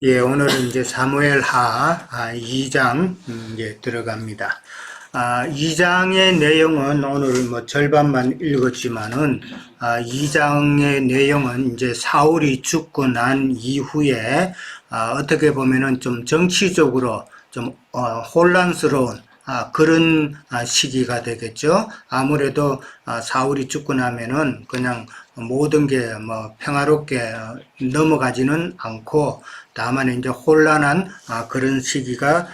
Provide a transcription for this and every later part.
예, 오늘은 이제 사무엘하 2장 이제 들어갑니다. 2장의 내용은 오늘 뭐 절반만 읽었지만은 2장의 내용은 이제 사울이 죽고 난 이후에 어떻게 보면은 좀 정치적으로 좀 혼란스러운 그런 시기가 되겠죠. 아무래도 사울이 죽고 나면은 그냥 모든 게 뭐 평화롭게 넘어가지는 않고 다만 이제 혼란한 그런 시기가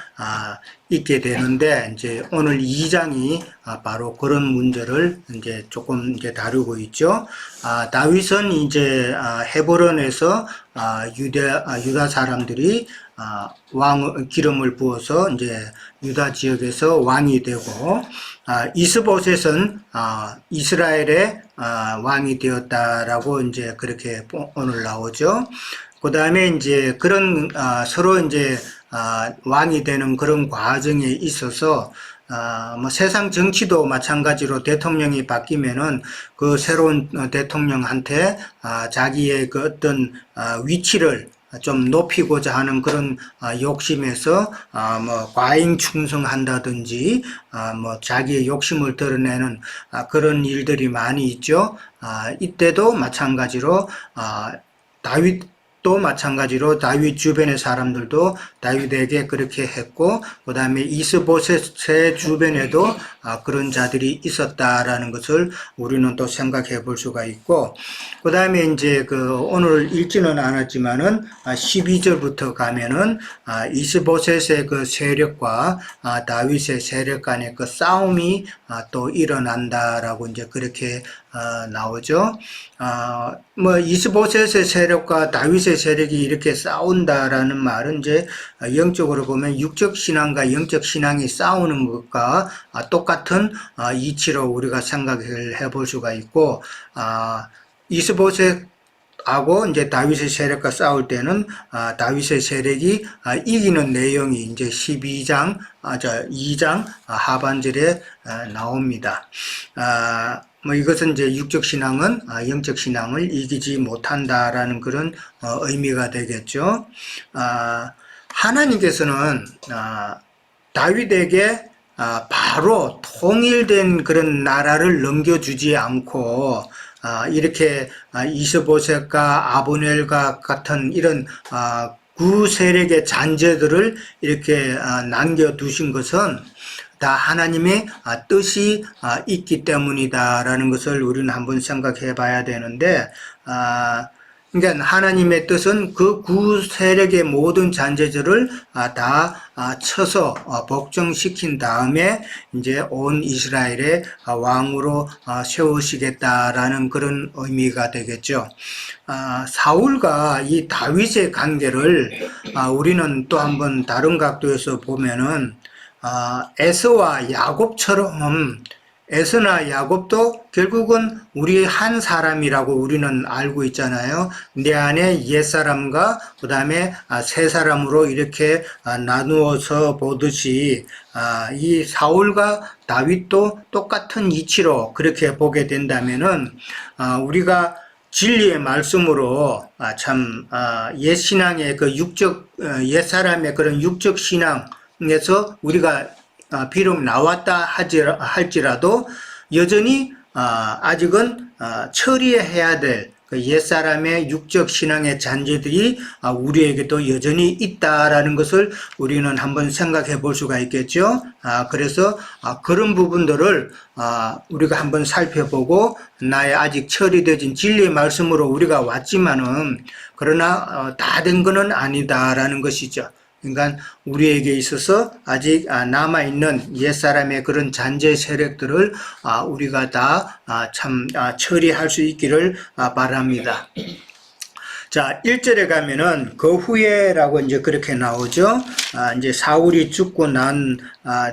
있게 되는데, 이제 오늘 2장이 바로 그런 문제를 이제 조금 이제 다루고 있죠. 다윗은 이제 헤브론에서 유다 사람들이 왕 기름을 부어서 이제 유다 지역에서 왕이 되고, 이스보셋은 이스라엘의 왕이 되었다라고 이제 그렇게 오늘 나오죠. 그 다음에 이제 그런 서로 이제 왕이 되는 그런 과정에 있어서 뭐 세상 정치도 마찬가지로 대통령이 바뀌면은 그 새로운 대통령한테 자기의 그 어떤 위치를 좀 높이고자 하는 그런 욕심에서 뭐 과잉 충성한다든지 뭐 자기의 욕심을 드러내는 그런 일들이 많이 있죠. 이때도 마찬가지로 다윗도 마찬가지로 다윗 주변의 사람들도 다윗에게 그렇게 했고, 그 다음에 이스보셋의 주변에도 그런 자들이 있었다라는 것을 우리는 또 생각해 볼 수가 있고, 그 다음에 이제 그 오늘 읽지는 않았지만은 12절부터 가면은 이스보셋의 그 세력과 다윗의 세력 간의 그 싸움이 또 일어난다라고 이제 그렇게 나오죠. 뭐 이스보셋의 세력과 다윗의 세력이 이렇게 싸운다라는 말은 이제 영적으로 보면 육적 신앙과 영적 신앙이 싸우는 것과 똑같은 이치로 우리가 생각을 해볼 수가 있고, 이스보셋하고 이제 다윗의 세력과 싸울 때는 다윗의 세력이 이기는 내용이 이제 2장 하반절에 나옵니다. 뭐 이것은 이제 육적 신앙은 영적 신앙을 이기지 못한다라는 그런 의미가 되겠죠. 하나님께서는 다윗에게 바로 통일된 그런 나라를 넘겨주지 않고 이렇게 이스보셋과 아브넬과 같은 이런 구세력의 잔재들을 이렇게 남겨두신 것은 다 하나님의 뜻이 있기 때문이다라는 것을 우리는 한번 생각해 봐야 되는데, 그러니까 하나님의 뜻은 그 구세력의 모든 잔재들을 다 쳐서 복종시킨 다음에 이제 온 이스라엘의 왕으로 세우시겠다라는 그런 의미가 되겠죠. 사울과 이 다윗의 관계를 우리는 또 한번 다른 각도에서 보면은 에서와 야곱처럼 에서나 야곱도 결국은 우리 한 사람이라고 우리는 알고 있잖아요. 내 안에 옛사람과 그 다음에 새 사람으로 이렇게 나누어서 보듯이 이 사울과 다윗도 똑같은 이치로 그렇게 보게 된다면은 우리가 진리의 말씀으로 참 옛신앙의 그 육적 옛사람의 그런 육적 신앙에서 우리가 비록 나왔다 할지라도 여전히 아직은 처리해야 될 그 옛사람의 육적 신앙의 잔재들이 우리에게도 여전히 있다라는 것을 우리는 한번 생각해 볼 수가 있겠죠. 그래서 그런 부분들을 우리가 한번 살펴보고, 나의 아직 처리되진 진리의 말씀으로 우리가 왔지만은 그러나 다 된 것은 아니다라는 것이죠. 그러니까 우리에게 있어서 아직 남아있는 옛사람의 그런 잔재 세력들을 우리가 다 참 처리할 수 있기를 바랍니다. 자, 1절에 가면은 그 후에라고 이제 그렇게 나오죠. 이제 사울이 죽고 난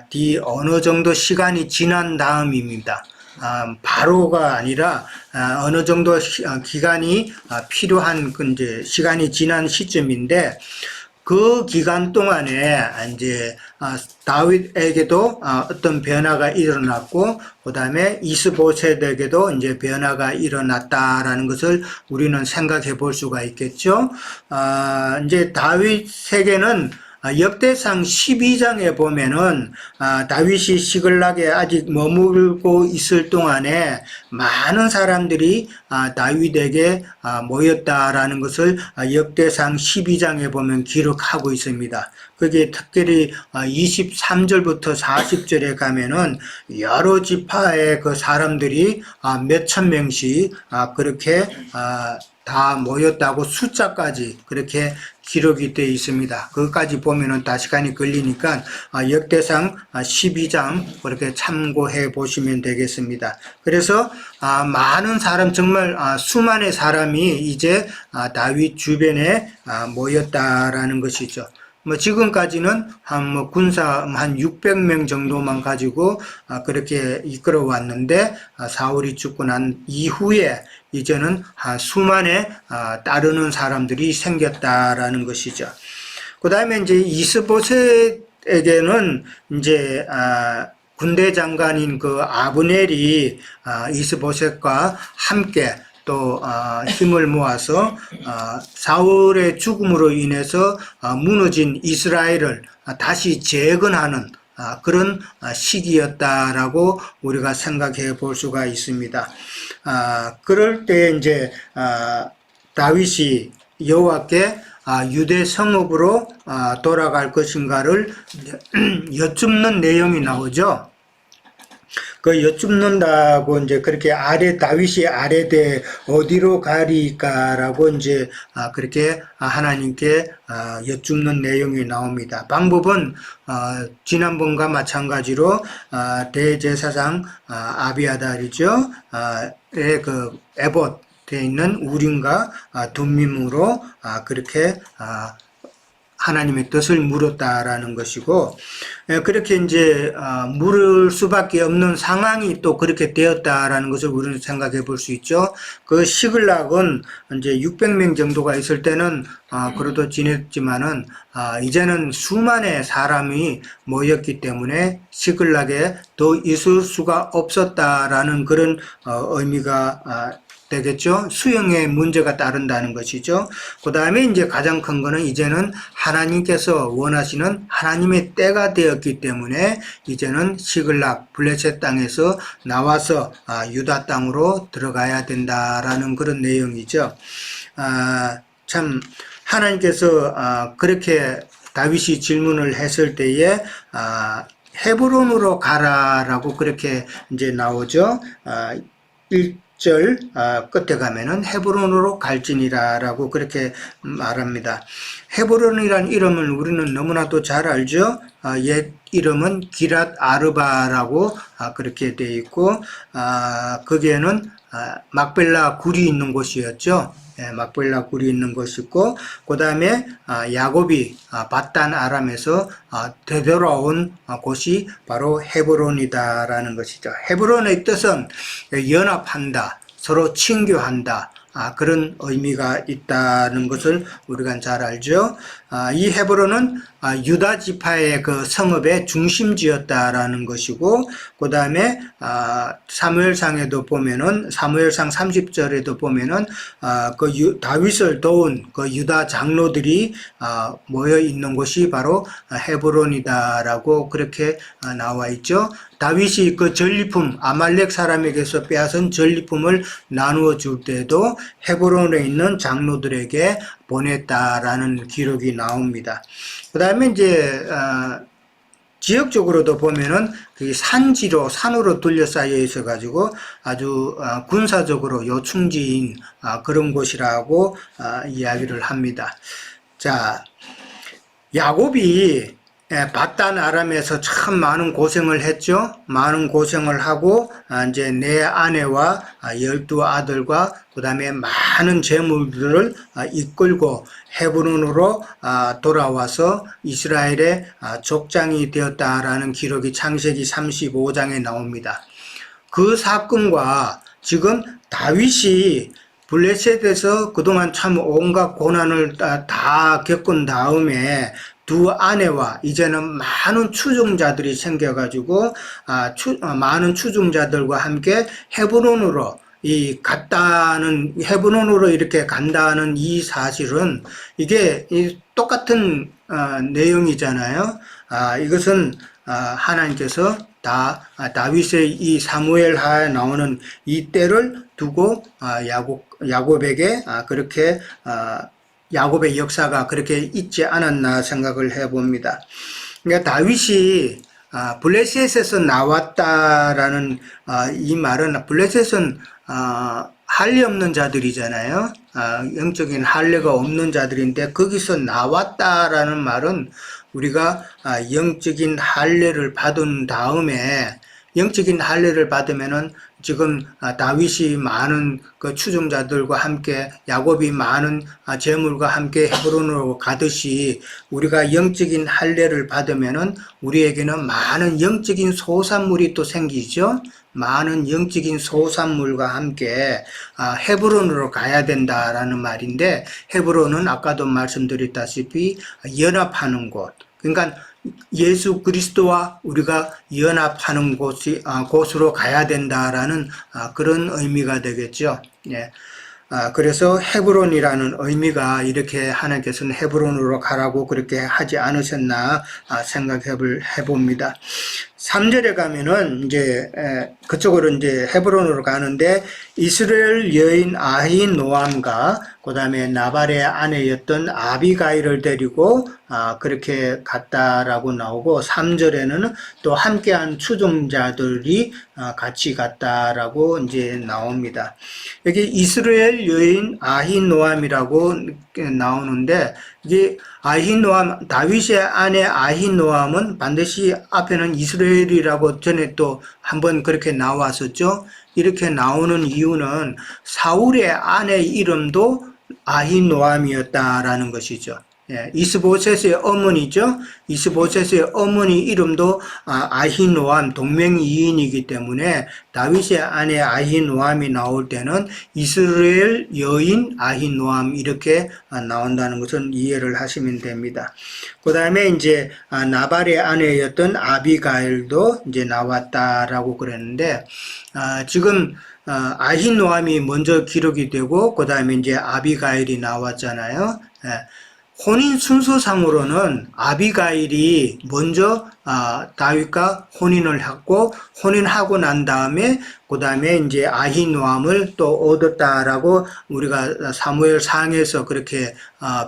뒤 어느 정도 시간이 지난 다음입니다. 바로가 아니라 어느 정도 기간이 필요한 그 이제 시간이 지난 시점인데, 그 기간 동안에 이제 다윗에게도 어떤 변화가 일어났고, 그 다음에 이스보셋에게도 이제 변화가 일어났다라는 것을 우리는 생각해 볼 수가 있겠죠. 이제 다윗에게는 역대상 12장에 보면은 다윗이 시글락에 아직 머물고 있을 동안에 많은 사람들이 다윗에게 모였다라는 것을 역대상 12장에 보면 기록하고 있습니다. 그게 특별히 23절부터 40절에 가면은 여러 지파의 그 사람들이 몇천 명씩 그렇게 다 모였다고 숫자까지 그렇게 기록이 되어 있습니다. 그것까지 보면은 다 시간이 걸리니까 역대상 12장 그렇게 참고해 보시면 되겠습니다. 그래서 많은 사람, 정말 수많은 사람이 이제 다윗 주변에 모였다라는 것이죠. 지금까지는 군사 한 600명 정도만 가지고 그렇게 이끌어 왔는데, 사울이 죽고 난 이후에 이제는 수만의 따르는 사람들이 생겼다라는 것이죠. 그 다음에 이제 이스보셋에게는 이제 군대 장관인 그 아브넬이 이스보셋과 함께 또 힘을 모아서 사울의 죽음으로 인해서 무너진 이스라엘을 다시 재건하는 그런 시기였다라고 우리가 생각해 볼 수가 있습니다. 그럴 때 이제 다윗이 여호와께 유대 성읍으로 돌아갈 것인가를 여쭙는 내용이 나오죠. 그 여쭙는다고 이제 그렇게 다윗이 아래되 어디로 가리까라고 이제 그렇게 하나님께 여쭙는 내용이 나옵니다. 방법은 지난번과 마찬가지로 대제사장 아비아달이죠. 그 에봇 에 있는 우림과 둠밈으로 그렇게 하나님의 뜻을 물었다라는 것이고, 그렇게 이제 물을 수밖에 없는 상황이 또 그렇게 되었다라는 것을 우리는 생각해 볼 수 있죠. 그 시글락은 이제 600명 정도가 있을 때는 그래도 지냈지만은 이제는 수만의 사람이 모였기 때문에 시글락에 더 있을 수가 없었다라는 그런 의미가 되겠죠. 수용에 문제가 따른다는 것이죠. 그 다음에 이제 가장 큰 거는 이제는 하나님께서 원하시는 하나님의 때가 되었기 때문에 이제는 시글락 블레셋 땅에서 나와서 유다 땅으로 들어가야 된다라는 그런 내용이죠. 참 하나님께서 그렇게 다윗이 질문을 했을 때에 헤브론으로 가라라고 그렇게 이제 나오죠. 1절 끝에 가면은 헤브론으로 갈지니라라고 그렇게 말합니다. 헤브론이란 이름을 우리는 너무나도 잘 알죠. 옛 이름은 기랏 아르바라고 그렇게 되어 있고, 거기에는 막벨라 굴이 있는 곳이었죠. 막벨라 굴이 있는 곳이고, 그 다음에 야곱이 밧단 아람에서 되돌아온 곳이 바로 헤브론이다라는 것이죠. 헤브론의 뜻은 연합한다, 서로 친교한다, 그런 의미가 있다는 것을 우리가 잘 알죠. 이 헤브론은 유다 지파의 그 성읍의 중심지였다라는 것이고, 그 다음에 사무엘상에도 보면은, 사무엘상 30절에도 보면은 그 다윗을 도운 그 유다 장로들이 모여 있는 곳이 바로 헤브론이다라고 그렇게 나와 있죠. 다윗이 그 전리품, 아말렉 사람에게서 빼앗은 전리품을 나누어 줄 때도 헤브론에 있는 장로들에게 보냈다라는 기록이 나옵니다. 그 다음에 이제 지역적으로도 보면은 그 산으로 둘러싸여 있어 가지고 아주 군사적으로 요충지인 그런 곳이라고 이야기를 합니다. 자, 야곱이 밧단 아람에서 참 많은 고생을 했죠. 많은 고생을 하고 이제 내 아내와 12아들과 그 다음에 많은 재물들을 이끌고 헤브론으로 돌아와서 이스라엘의 족장이 되었다라는 기록이 창세기 35장에 나옵니다. 그 사건과 지금 다윗이 블레셋에서 그동안 참 온갖 고난을 다 겪은 다음에 두 아내와 이제는 많은 추종자들이 생겨가지고 많은 추종자들과 함께 헤브론으로 헤브론으로 이렇게 간다는 이 사실은 이게 똑같은 내용이잖아요. 이것은 하나님께서 다윗의 이 사무엘하에 나오는 이 때를 두고 야곱에게 그렇게 야곱의 역사가 그렇게 있지 않았나 생각을 해봅니다. 그러니까 다윗이 블레셋에서 나왔다라는 이 말은, 블레셋은 할례 없는 자들이잖아요. 영적인 할례가 없는 자들인데 거기서 나왔다라는 말은 우리가 영적인 할례를 받은 다음에, 영적인 할례를 받으면은 지금 다윗이 많은 그 추종자들과 함께, 야곱이 많은 재물과 함께 헤브론으로 가듯이 우리가 영적인 할례를 받으면은 우리에게는 많은 영적인 소산물이 또 생기죠. 많은 영적인 소산물과 함께 헤브론으로 가야 된다라는 말인데, 헤브론은 아까도 말씀드렸다시피 연합하는 곳, 그러니까 예수 그리스도와 우리가 연합하는 곳으로 가야 된다라는 그런 의미가 되겠죠. 예. 그래서 헤브론이라는 의미가, 이렇게 하나님께서는 헤브론으로 가라고 그렇게 하지 않으셨나 생각해 봅니다. 3절에 가면은 이제 그쪽으로 이제 헤브론으로 가는데, 이스라엘 여인 아히노암과 그 다음에 나발의 아내였던 아비가일을 데리고 그렇게 갔다라고 나오고, 3절에는 또 함께한 추종자들이 같이 갔다라고 이제 나옵니다. 여기 이스라엘 여인 아히노암이라고 나오는데, 이게 아히노암, 다윗의 아내 아히노암은 반드시 앞에는 이스라엘이라고 전에 또 한번 그렇게 나왔었죠. 이렇게 나오는 이유는 사울의 아내 이름도 아히노암이었다라는 것이죠. 예, 이스보셋의 어머니죠. 이스보셋의 어머니 이름도 아히노암, 동명이인이기 때문에 다윗의 아내 아히노암이 나올 때는 이스라엘 여인 아히노암 이렇게 나온다는 것은 이해를 하시면 됩니다. 그 다음에 이제 나발의 아내였던 아비가일도 이제 나왔다라고 그랬는데, 지금 아히노암이 먼저 기록이 되고 그 다음에 이제 아비가일이 나왔잖아요. 예. 혼인 순서상으로는 아비가일이 먼저 다윗과 혼인을 했고, 혼인하고 난 다음에 그 다음에 이제 아히노암을 또 얻었다라고 우리가 사무엘상에서 그렇게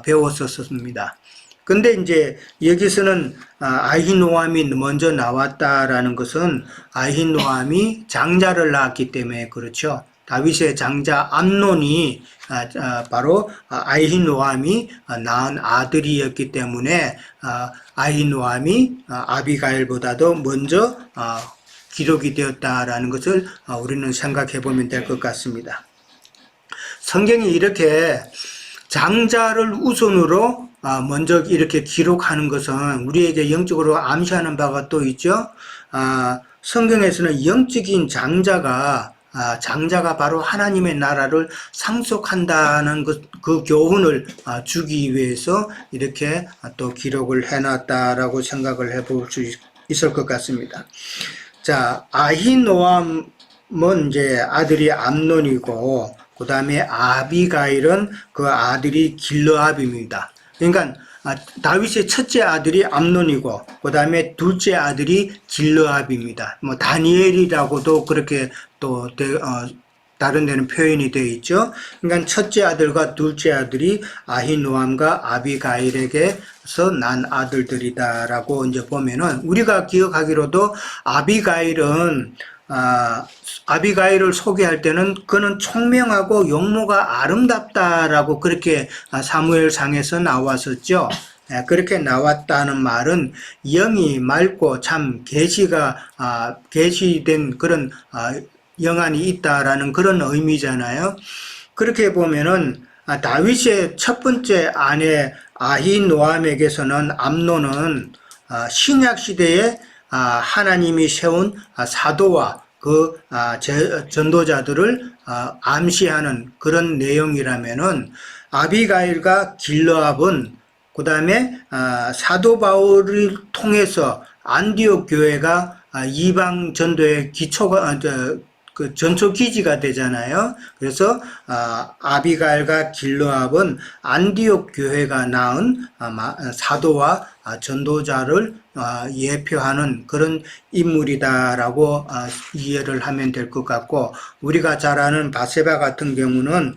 배웠었습니다. 근데 이제 여기서는 아히노암이 먼저 나왔다라는 것은 아히노암이 장자를 낳았기 때문에 그렇죠. 다윗의 장자 암논이 바로 아히노암이 낳은 아들이었기 때문에 아히노암이 아비가일보다도 먼저 기록이 되었다라는 것을 우리는 생각해 보면 될 것 같습니다. 성경이 이렇게 장자를 우선으로 먼저 이렇게 기록하는 것은 우리에게 영적으로 암시하는 바가 또 있죠. 성경에서는 영적인 장자가 바로 하나님의 나라를 상속한다는 그 교훈을 주기 위해서 이렇게 또 기록을 해놨다라고 생각을 해볼 수 있을 것 같습니다. 자, 아히노암은 이제 아들이 암논이고, 그 다음에 아비가일은 그 아들이 길르압입니다. 그러니까 다윗의 첫째 아들이 암논이고 그 다음에 둘째 아들이 길르압입니다. 뭐 다니엘이라고도 그렇게 또 다른 데는 표현이 되어 있죠. 그러니까 첫째 아들과 둘째 아들이 아히노암과 아비가일에게서 난 아들들이다라고 이제 보면은, 우리가 기억하기로도 아비가일을 소개할 때는 그는 총명하고 용모가 아름답다라고 그렇게 사무엘상에서 나왔었죠. 그렇게 나왔다는 말은 영이 맑고 참 계시된 그런 영안이 있다라는 그런 의미잖아요. 그렇게 보면은 다윗의 첫 번째 아내 아히노암에게서는 암논은 신약 시대에 하나님이 세운 사도와 그 전도자들을 암시하는 그런 내용이라면은 아비가일과 길르압은 그 다음에 사도 바울을 통해서 안디옥 교회가 이방 전도의 기초가 그 전초 기지가 되잖아요. 그래서 아비가일과 길르압은 안디옥 교회가 낳은 사도와 전도자를 예표하는 그런 인물이다라고 이해를 하면 될 것 같고, 우리가 잘 아는 바세바 같은 경우는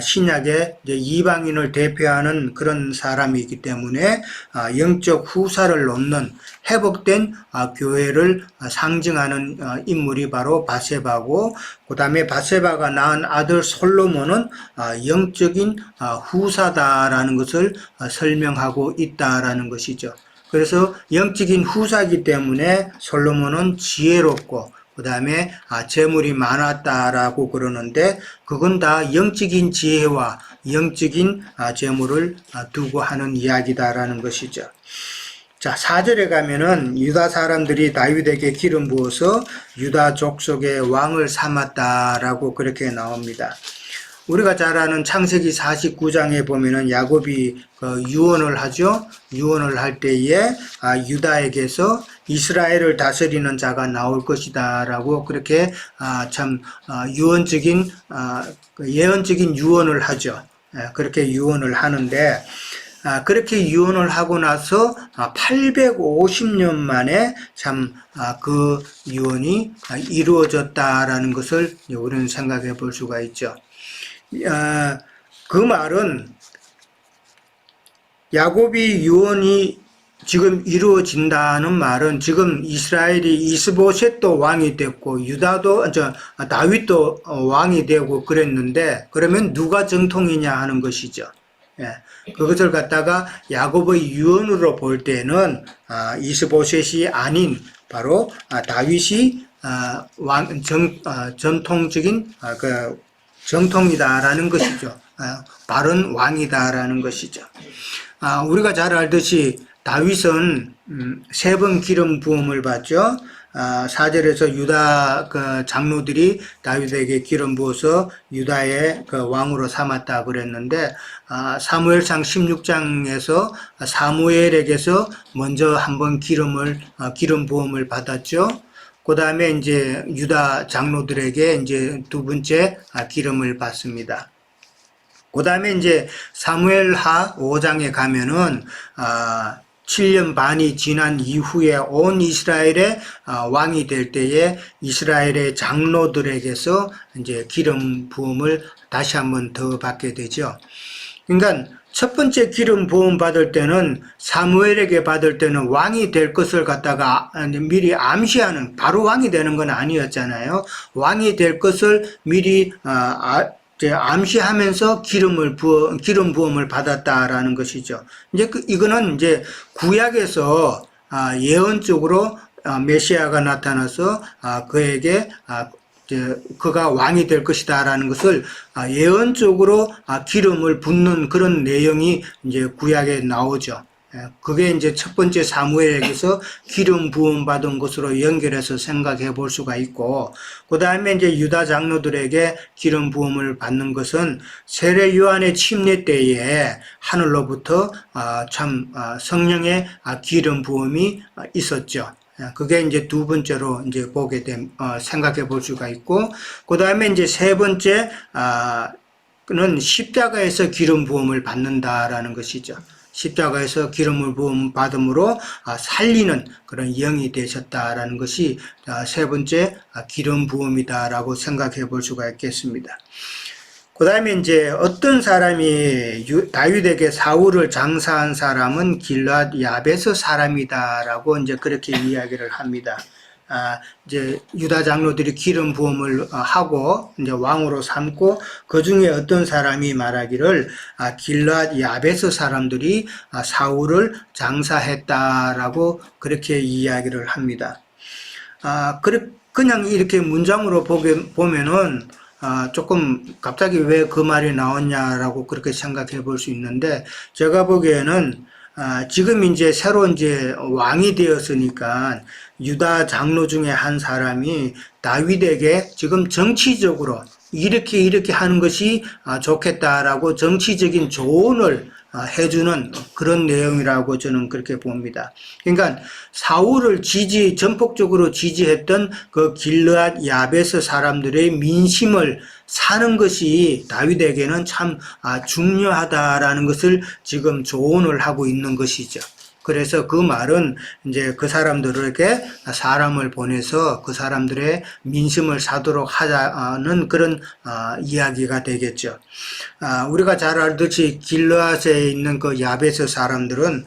신약의 이방인을 대표하는 그런 사람이기 때문에 영적 후사를 놓는 회복된 교회를 상징하는 인물이 바로 바세바고, 그 다음에 바세바가 낳은 아들 솔로몬은 영적인 후사다라는 것을 설명하고 있다라는 것이죠. 그래서 영적인 후사이기 때문에 솔로몬은 지혜롭고 그 다음에 재물이 많았다라고 그러는데, 그건 다 영적인 지혜와 영적인 재물을 두고 하는 이야기다라는 것이죠. 자, 4절에 가면은 유다 사람들이 다윗에게 기름 부어서 유다 족속의 왕을 삼았다라고 그렇게 나옵니다. 우리가 잘 아는 창세기 49장에 보면은 야곱이 유언을 하죠. 유언을 할 때에 유다에게서 이스라엘을 다스리는 자가 나올 것이다 라고 그렇게 참 유언적인 예언적인 유언을 하죠. 그렇게 유언을 하는데, 그렇게 유언을 하고 나서 850년 만에 참 그 유언이 이루어졌다라는 것을 우리는 생각해 볼 수가 있죠. 그 말은 야곱이 유언이 지금 이루어진다는 말은 지금 이스라엘이 이스보셋도 왕이 됐고 유다도 다윗도 왕이 되고 그랬는데, 그러면 누가 정통이냐 하는 것이죠. 그것을 갖다가 야곱의 유언으로 볼 때는 이스보셋이 아닌 바로 다윗이 전통적인 정통이다라는 것이죠. 바른 왕이다라는 것이죠. 우리가 잘 알듯이 다윗은 3번 기름 부음을 받죠. 4절에서 유다 장로들이 다윗에게 기름 부어서 유다의 왕으로 삼았다 그랬는데, 사무엘상 16장에서 사무엘에게서 먼저 한번 기름 부음을 받았죠. 그 다음에 이제 유다 장로들에게 이제 두 번째 기름을 받습니다. 그 다음에 이제 사무엘하 5장에 가면은 7년 반이 지난 이후에 온 이스라엘의 왕이 될 때에 이스라엘의 장로들에게서 이제 기름 부음을 다시 한번 더 받게 되죠. 그러니까 첫 번째 기름 부음 받을 때는 사무엘에게 받을 때는 왕이 될 것을 갖다가 미리 암시하는, 바로 왕이 되는 건 아니었잖아요. 왕이 될 것을 미리 암시하면서 기름 부음을 받았다라는 것이죠. 이제 이거는 이제 구약에서 예언적으로 메시아가 나타나서 그에게 그가 왕이 될 것이다라는 것을 예언적으로 기름을 붓는 그런 내용이 이제 구약에 나오죠. 그게 이제 첫 번째 사무엘에게서 기름 부음 받은 것으로 연결해서 생각해 볼 수가 있고, 그 다음에 이제 유다 장로들에게 기름 부음을 받는 것은 세례 요한의 침례 때에 하늘로부터 참 성령의 기름 부음이 있었죠. 그게 이제 두 번째로 이제 생각해 볼 수가 있고, 그 다음에 이제 세 번째, 는 십자가에서 기름 부음을 받는다라는 것이죠. 십자가에서 기름을 부음 받음으로 살리는 그런 영이 되셨다라는 것이 세 번째 기름 부음이다라고 생각해 볼 수가 있겠습니다. 그 다음에 이제 어떤 사람이 다윗에게 사울을 장사한 사람은 길르앗 야베스 사람이다라고 이제 그렇게 이야기를 합니다. 이제 유다 장로들이 기름 부음을 하고 이제 왕으로 삼고, 그 중에 어떤 사람이 말하기를 길르앗 야베스 사람들이 사울을 장사했다라고 그렇게 이야기를 합니다. 그냥 이렇게 문장으로 보면은 조금 갑자기 왜 그 말이 나왔냐라고 그렇게 생각해 볼 수 있는데, 제가 보기에는 지금 이제 새로 이제 왕이 되었으니까 유다 장로 중에 한 사람이 다윗에게 지금 정치적으로 이렇게 하는 것이 좋겠다라고 정치적인 조언을 해주는 그런 내용이라고 저는 그렇게 봅니다. 그러니까 사울을 전폭적으로 지지했던 그 길르앗 야베스 사람들의 민심을 사는 것이 다윗에게는 참 중요하다라는 것을 지금 조언을 하고 있는 것이죠. 그래서 그 말은 이제 그 사람들에게 사람을 보내서 그 사람들의 민심을 사도록 하자는 그런 이야기가 되겠죠. 우리가 잘 알듯이 길르앗에 있는 그 야베스 사람들은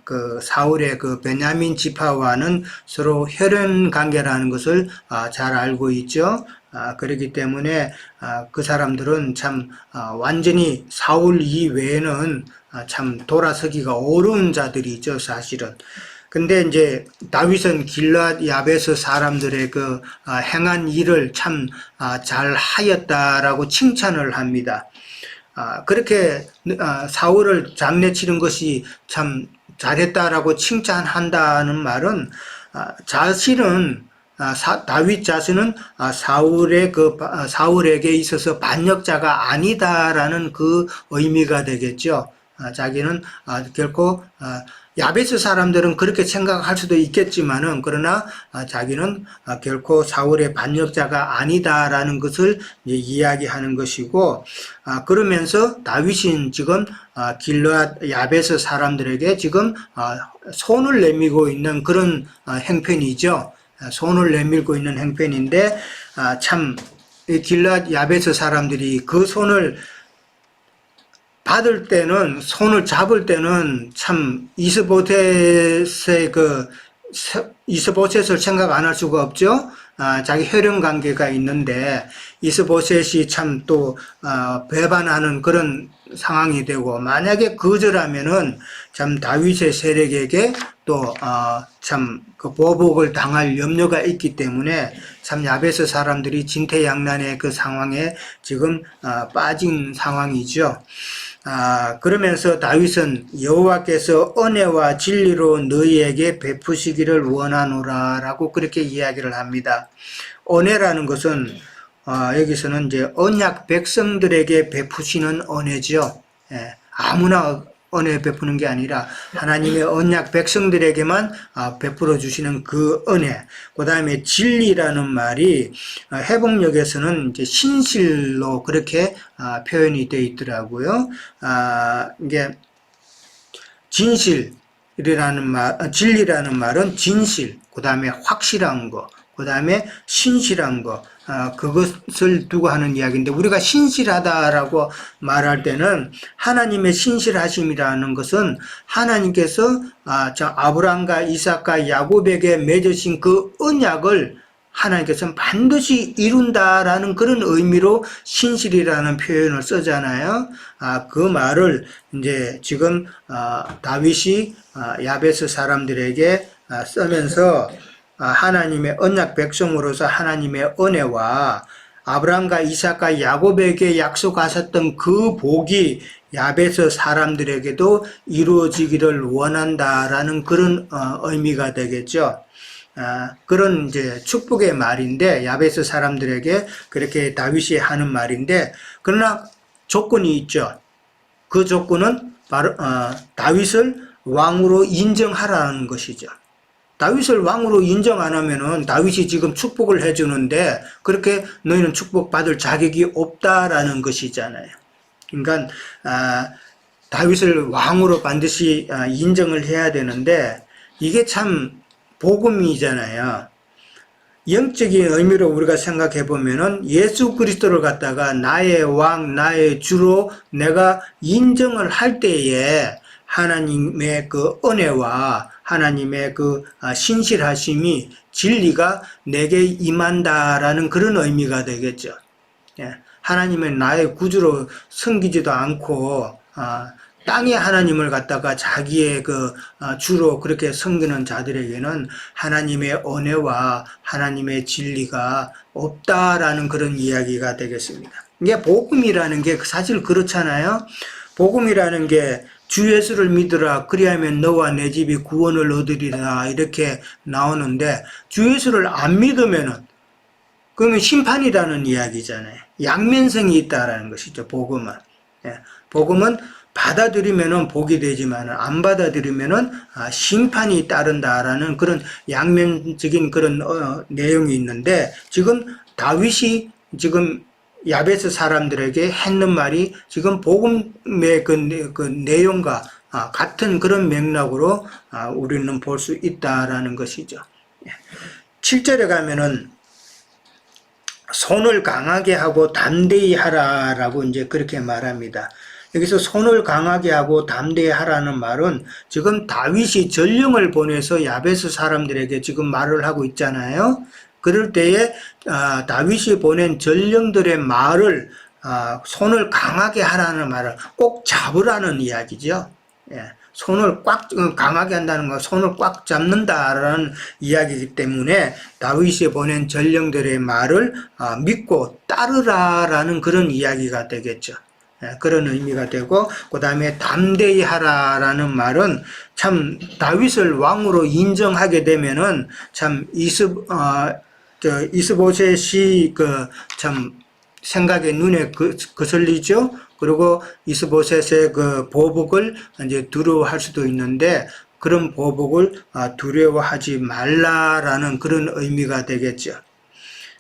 그 사울의 그 베냐민 지파와는 서로 혈연 관계라는 것을 잘 알고 있죠. 그렇기 때문에 그 사람들은 참 완전히 사울 이외에는 참 돌아서기가 어려운 자들이죠, 사실은. 근데 이제 다윗은 길르앗 야베스 사람들의 그 행한 일을 참 잘 하였다라고 칭찬을 합니다. 그렇게 사울을 장례치는 것이 참 잘했다라고 칭찬한다는 말은 사실은 다윗 자신은 사울에게 있어서 반역자가 아니다라는 그 의미가 되겠죠. 자기는 결코 야베스 사람들은 그렇게 생각할 수도 있겠지만은 그러나 자기는 결코 사울의 반역자가 아니다라는 것을 이야기하는 것이고 그러면서 다윗은 지금 길르앗 야베스 사람들에게 지금 손을 내밀고 있는 그런 행편이죠. 손을 내밀고 있는 행편인데 참 길르앗 야베스 사람들이 그 손을 받을 때는 손을 잡을 때는 참 이스보셋을 생각 안 할 수가 없죠. 자기 혈연 관계가 있는데 이스보셋이 참 또 배반하는 그런 상황이 되고 만약에 거절하면은 참 다윗의 세력에게 또 참 그 보복을 당할 염려가 있기 때문에 참 야베스 사람들이 진퇴양난의 그 상황에 지금 빠진 상황이죠. 그러면서 다윗은 여호와께서 은혜와 진리로 너희에게 베푸시기를 원하노라 라고 그렇게 이야기를 합니다. 은혜라는 것은 여기서는 이제 언약 백성들에게 베푸시는 은혜죠. 아무나 은혜 베푸는 게 아니라 하나님의 언약 백성들에게만 베풀어 주시는 그 은혜. 그 다음에 진리라는 말이 회복역에서는 이제 신실로 그렇게 표현이 되어 있더라고요. 이게 진실이라는 진리라는 말은 진실, 그 다음에 확실한 거, 그 다음에 신실한 거, 그것을 두고 하는 이야기인데 우리가 신실하다라고 말할 때는 하나님의 신실하심이라는 것은 하나님께서 아브라함과 이삭과 야곱에게 맺으신 그 언약을 하나님께서는 반드시 이룬다라는 그런 의미로 신실이라는 표현을 쓰잖아요. 그 말을 이제 지금 다윗이 야베스 사람들에게 쓰면서 하나님의 언약 백성으로서 하나님의 은혜와 아브라함과 이삭과 야곱에게 약속하셨던 그 복이 야베스 사람들에게도 이루어지기를 원한다라는 그런 의미가 되겠죠. 그런 이제 축복의 말인데 야베스 사람들에게 그렇게 다윗이 하는 말인데 그러나 조건이 있죠. 그 조건은 바로 다윗을 왕으로 인정하라는 것이죠. 다윗을 왕으로 인정 안 하면은 다윗이 지금 축복을 해주는데 그렇게 너희는 축복받을 자격이 없다라는 것이잖아요. 그러니까 다윗을 왕으로 반드시 인정을 해야 되는데 이게 참 복음이잖아요. 영적인 의미로 우리가 생각해 보면은 예수 그리스도를 갖다가 나의 왕, 나의 주로 내가 인정을 할 때에 하나님의 그 은혜와 하나님의 그 신실하심이 진리가 내게 임한다라는 그런 의미가 되겠죠. 하나님의 나의 구주로 섬기지도 않고 땅의 하나님을 갖다가 자기의 그 주로 그렇게 섬기는 자들에게는 하나님의 은혜와 하나님의 진리가 없다라는 그런 이야기가 되겠습니다. 이게 복음이라는 게 사실 그렇잖아요. 복음이라는 게 주 예수를 믿으라 그리하면 너와 내 집이 구원을 얻으리라 이렇게 나오는데 주 예수를 안 믿으면은 그러면 심판이라는 이야기잖아요. 양면성이 있다라는 것이죠. 복음은. 예, 복음은 받아들이면은 복이 되지만 안 받아들이면은 심판이 따른다라는 그런 양면적인 그런 내용이 있는데, 지금 다윗이 지금 야베스 사람들에게 했는 말이 지금 복음의 그 내용과 같은 그런 맥락으로 우리는 볼 수 있다라는 것이죠. 7절에 가면은 손을 강하게 하고 담대히 하라라고 이제 그렇게 말합니다. 여기서 손을 강하게 하고 담대히 하라는 말은 지금 다윗이 전령을 보내서 야베스 사람들에게 지금 말을 하고 있잖아요. 그럴 때에 다윗이 보낸 전령들의 말을 손을 강하게 하라는 말을 꼭 잡으라는 이야기죠. 예, 손을 꽉 강하게 한다는 건 손을 꽉 잡는다라는 이야기이기 때문에 다윗이 보낸 전령들의 말을 믿고 따르라라는 그런 이야기가 되겠죠. 예, 그런 의미가 되고, 그 다음에 담대히 하라라는 말은 참 다윗을 왕으로 인정하게 되면은 참 이스보셋이 참 생각에 눈에 거슬리죠. 그리고 이스보셋의 그 보복을 이제 두려워할 수도 있는데, 그런 보복을 두려워하지 말라라는 그런 의미가 되겠죠.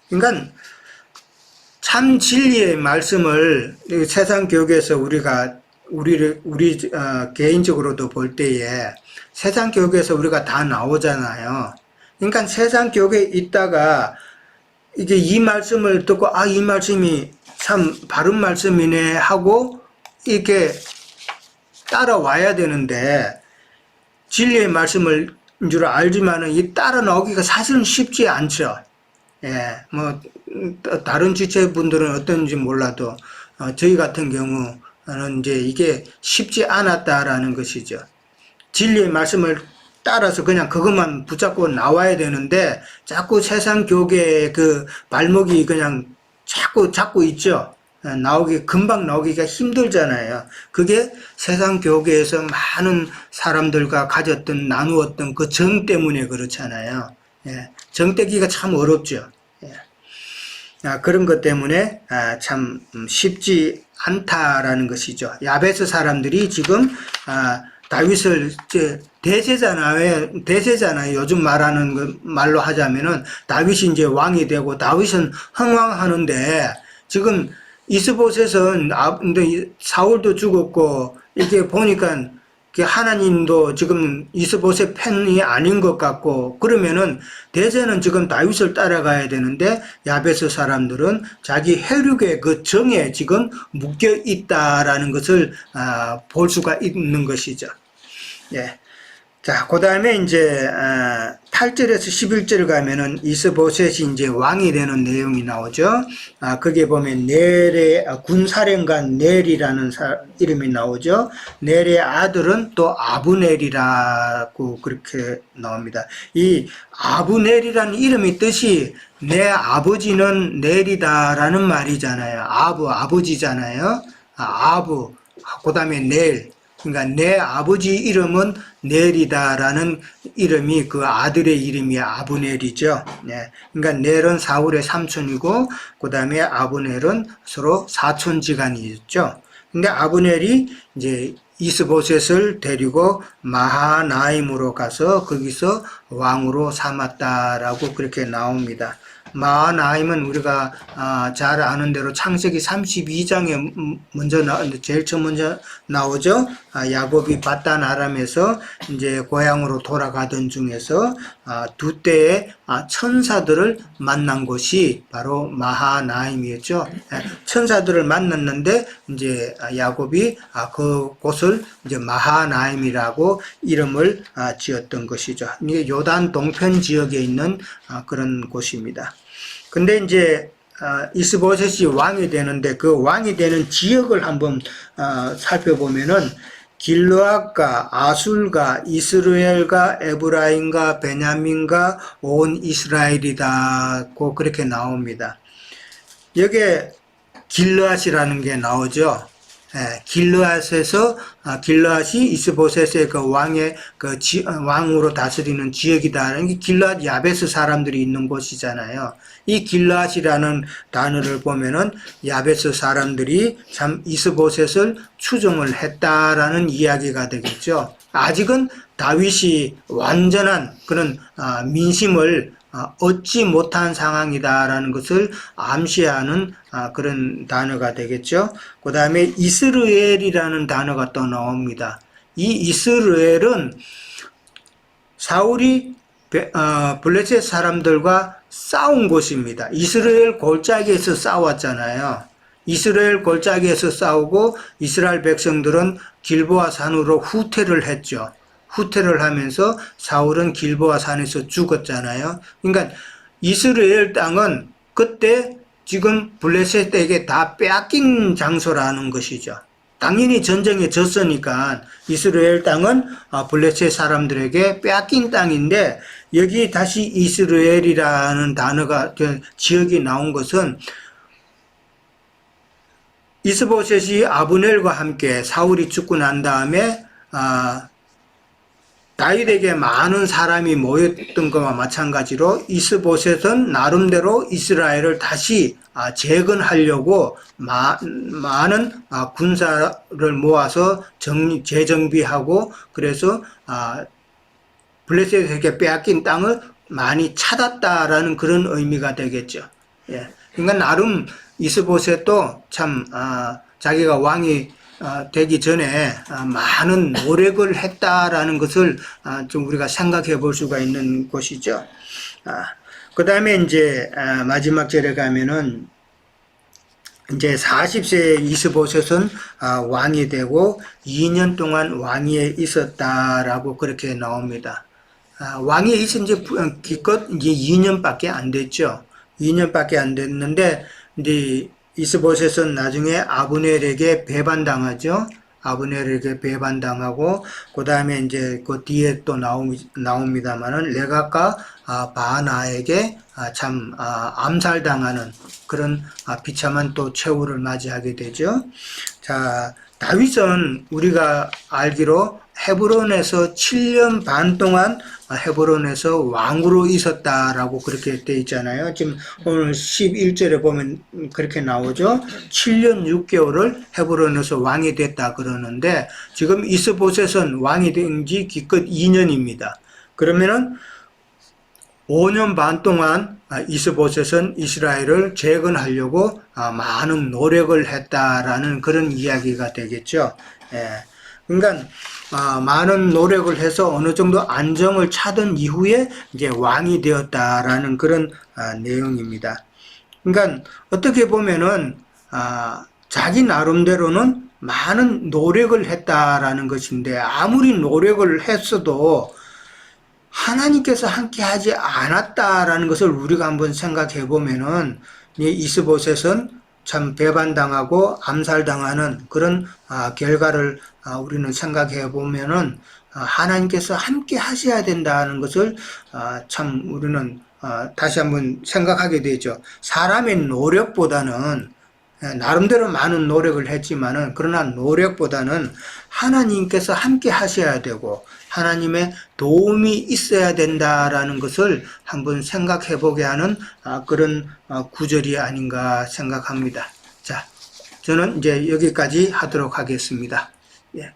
그러니까 참 진리의 말씀을 세상 교육에서 우리 개인적으로도 볼 때에 세상 교육에서 우리가 다 나오잖아요. 그러니까 세상 교육에 있다가 이제 이 말씀을 듣고 이 말씀이 참 바른 말씀이네 하고 이렇게 따라와야 되는데, 진리의 말씀을 줄 알지만은 이 따라 나오기가 사실은 쉽지 않죠. 예, 뭐 다른 지체분들은 어떤지 몰라도 저희 같은 경우는 이제 이게 쉽지 않았다라는 것이죠. 진리의 말씀을 따라서 그냥 그것만 붙잡고 나와야 되는데 자꾸 세상 교계의 그 발목이 그냥 자꾸 잡고 있죠. 금방 나오기가 힘들잖아요. 그게 세상 교계에서 많은 사람들과 나누었던 그 정 때문에 그렇잖아요. 예, 정 떼기가 참 어렵죠. 예. 그런 것 때문에 참 쉽지 않다라는 것이죠. 야베스 사람들이 지금 다윗을 대세잖아요. 요즘 말하는 말로 하자면은 다윗이 이제 왕이 되고 다윗은 흥왕하는데, 지금 이스보셋은 사울도 죽었고 이렇게 보니까 하나님도 지금 이스보셋 팬이 아닌 것 같고, 그러면은 대세는 지금 다윗을 따라가야 되는데 야베스 사람들은 자기 혈육의 그 정에 지금 묶여 있다라는 것을 볼 수가 있는 것이죠. 예. 자, 그 다음에 이제 8절에서 11절 가면은 이스보셋이 이제 왕이 되는 내용이 나오죠. 거기에 보면 군사령관 넬이라는 이름이 나오죠. 넬의 아들은 또 아브넬이라고 그렇게 나옵니다. 이 아브넬이라는 이름의 뜻이 내 아버지는 넬이다라는 말이잖아요. 아버지잖아요. 그 다음에 넬. 그러니까 내 아버지 이름은 넬이다라는 이름이 그 아들의 이름이 아브넬이죠. 네. 그러니까 넬은 사울의 삼촌이고, 그 다음에 아브넬은 서로 사촌지간이었죠. 근데 아브넬이 이제 이스보셋을 데리고 마하나임으로 가서 거기서 왕으로 삼았다라고 그렇게 나옵니다. 마하나임은 우리가 잘 아는 대로 창세기 32장에 제일 처음 먼저 나오죠. 야곱이 바단 아람에서 이제 고향으로 돌아가던 중에서 두 때의 천사들을 만난 곳이 바로 마하나임이었죠. 천사들을 만났는데 이제 야곱이 그곳을 이제 마하나임이라고 이름을 지었던 것이죠. 이게 요단 동편 지역에 있는 그런 곳입니다. 근데 이제 이스보셋이 왕이 되는데 그 왕이 되는 지역을 한번 살펴보면은 길르앗과 아술과 이스라엘과 에브라임과 베냐민과 온 이스라엘이다고 그렇게 나옵니다. 여기에 길르앗이라는 게 나오죠. 길르앗에서 길르앗이 이스보셋의 그 왕의 왕으로 다스리는 지역이다라는 게 길르앗 야베스 사람들이 있는 곳이잖아요. 이 길르앗이라는 단어를 보면은 야베스 사람들이 참 이스보셋을 추종을 했다라는 이야기가 되겠죠. 아직은 다윗이 완전한 그런 민심을 얻지 못한 상황이다라는 것을 암시하는 그런 단어가 되겠죠. 그 다음에 이스라엘이라는 단어가 또 나옵니다. 이 이스라엘은 사울이 블레셋 사람들과 싸운 곳입니다. 이스라엘 골짜기에서 싸웠잖아요. 이스라엘 골짜기에서 싸우고 이스라엘 백성들은 길보아 산으로 후퇴를 했죠. 후퇴를 하면서 사울은 길보아 산에서 죽었잖아요. 그러니까 이스라엘 땅은 그때 지금 블레셋에게 다 빼앗긴 장소라는 것이죠. 당연히 전쟁에 졌으니까 이스라엘 땅은 블레셋 사람들에게 빼앗긴 땅인데 여기 다시 이스라엘이라는 단어가 지역이 나온 것은 이스보셋이 아브넬과 함께 사울이 죽고 난 다음에 다윗에게 많은 사람이 모였던 것과 마찬가지로 이스보셋은 나름대로 이스라엘을 다시 재건하려고 많은 군사를 모아서 재정비하고 그래서 블레셋에게 빼앗긴 땅을 많이 찾았다라는 그런 의미가 되겠죠. 예. 그러니까 나름 이스보셋도 참 자기가 왕이 되기 전에 많은 노력을 했다라는 것을 좀 우리가 생각해 볼 수가 있는 것이죠. 그 다음에 이제 마지막 절에 가면은 이제 40세에 이스보셋은 왕이 되고 2년 동안 왕위에 있었다라고 그렇게 나옵니다. 왕위에 있은 지 기껏 이제 2년밖에 안 됐죠. 2년밖에 안 됐는데 이제 이스보셋은 나중에 아브넬에게 배반당하죠. 아브넬에게 배반당하고 그 다음에 이제 그 뒤에 또 나옵니다만은 레갑과 바하나에게 참 암살당하는 그런 비참한 또 최후를 맞이하게 되죠. 자, 다윗은 우리가 알기로 헤브론에서 7년 반 동안 헤브론에서 왕으로 있었다라고 그렇게 돼 있잖아요. 지금 오늘 11절에 보면 그렇게 나오죠. 7년 6개월을 헤브론에서 왕이 됐다 그러는데 지금 이스보셋은 왕이 된 지 기껏 2년입니다. 그러면은 5년 반 동안 이스보셋은 이스라엘을 재건하려고 많은 노력을 했다라는 그런 이야기가 되겠죠. 예. 그러니까 많은 노력을 해서 어느 정도 안정을 찾은 이후에 이제 왕이 되었다라는 그런 내용입니다. 그러니까 어떻게 보면은 자기 나름대로는 많은 노력을 했다라는 것인데 아무리 노력을 했어도 하나님께서 함께 하지 않았다라는 것을 우리가 한번 생각해 보면은 이스보셋은 참 배반당하고 암살당하는 그런 결과를 우리는 생각해 보면은 하나님께서 함께 하셔야 된다는 것을 참 우리는 다시 한번 생각하게 되죠. 사람의 노력보다는 나름대로 많은 노력을 했지만은 그러나 노력보다는 하나님께서 함께 하셔야 되고 하나님의 도움이 있어야 된다라는 것을 한번 생각해 보게 하는 그런 구절이 아닌가 생각합니다. 자, 저는 이제 여기까지 하도록 하겠습니다. 예.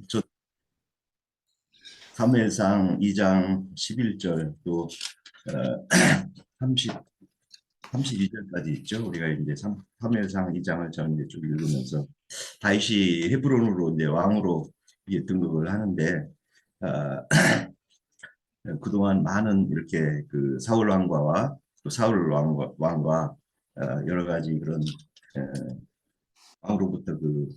저 사무엘상 2장 11절 또 32절까지 있죠. 우리가 이제 사무엘상 2장을 저는 이제 쭉 읽으면서 다윗이 헤브론으로 이제 왕으로 이제 등극을 하는데 그동안 많은 이렇게 그 사울 왕과와 또 사울 왕과 여러 가지 그런 왕으로부터 그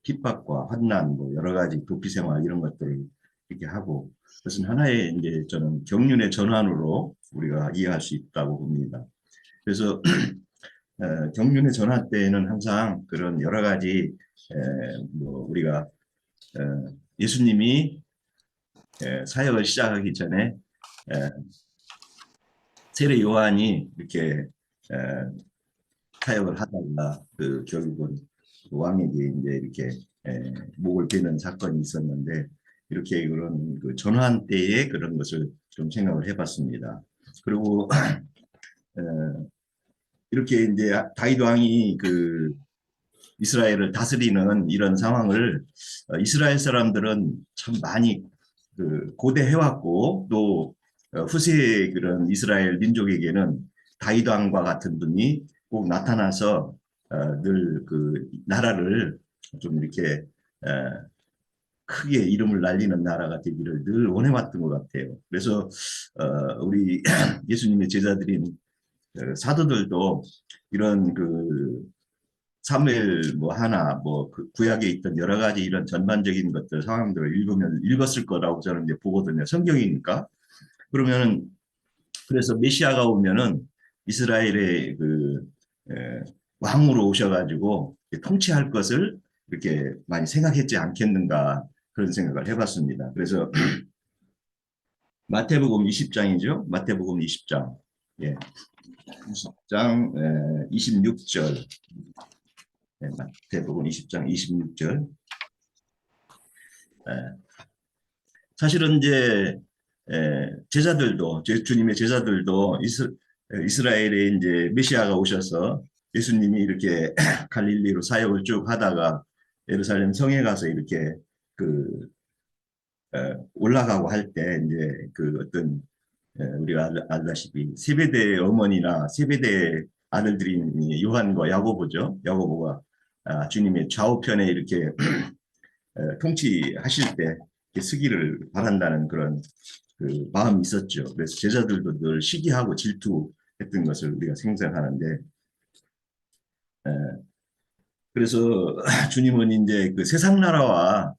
핍박과 환난 뭐 여러 가지 도피 생활 이런 것들을 이렇게 하고 그것은 하나의 이제 저는 경륜의 전환으로 우리가 이해할 수 있다고 봅니다. 그래서 경륜의 전환 때에는 항상 그런 여러 가지 뭐 우리가 예수님이 사역을 시작하기 전에 세례 요한이 이렇게 타협을 하다가 결국은 왕에게 이제 이렇게 목을 베는 사건이 있었는데 이렇게 그런 그 전환 때의 그런 것을 좀 생각을 해봤습니다. 그리고 이렇게 이제 다윗 왕이 그 이스라엘을 다스리는 이런 상황을 이스라엘 사람들은 참 많이 그 고대해왔고 또 후세의 그런 이스라엘 민족에게는 다윗 왕과 같은 분이 꼭 나타나서 늘 그 나라를 좀 이렇게 크게 이름을 날리는 나라가 되기를 늘 원해왔던 것 같아요. 그래서 우리 예수님의 제자들인 사도들도 이런 그 사무엘 뭐 하나 뭐그 구약에 있던 여러 가지 이런 전반적인 것들 상황들을 읽으면 읽었을 거라고 저는 이제 보거든요. 성경이니까. 그러면은 그래서 메시아가 오면은 이스라엘의 그 왕으로 오셔가지고 통치할 것을 이렇게 많이 생각했지 않겠는가 그런 생각을 해봤습니다. 그래서 마태복음 20장이죠. 마태복음 20장. 예. 20장 26절. 마태복음 20장 26절. 사실은 이제 제자들도 주님의 제자들도 이스라엘에 이제 메시아가 오셔서 예수님이 이렇게 갈릴리로 사역을 쭉 하다가 예루살렘 성에 가서 이렇게 그 올라가고 할 때 이제 그 어떤 우리가 알다시피 세베대의 어머니나 세베대의 아들들이 요한과 야고보죠. 야고보가 주님의 좌우편에 이렇게 통치하실 때 서기를 바란다는 그런 그 마음이 있었죠. 그래서 제자들도 늘 시기하고 질투했던 것을 우리가 생각하는데, 그래서 주님은 이제 그 세상 나라와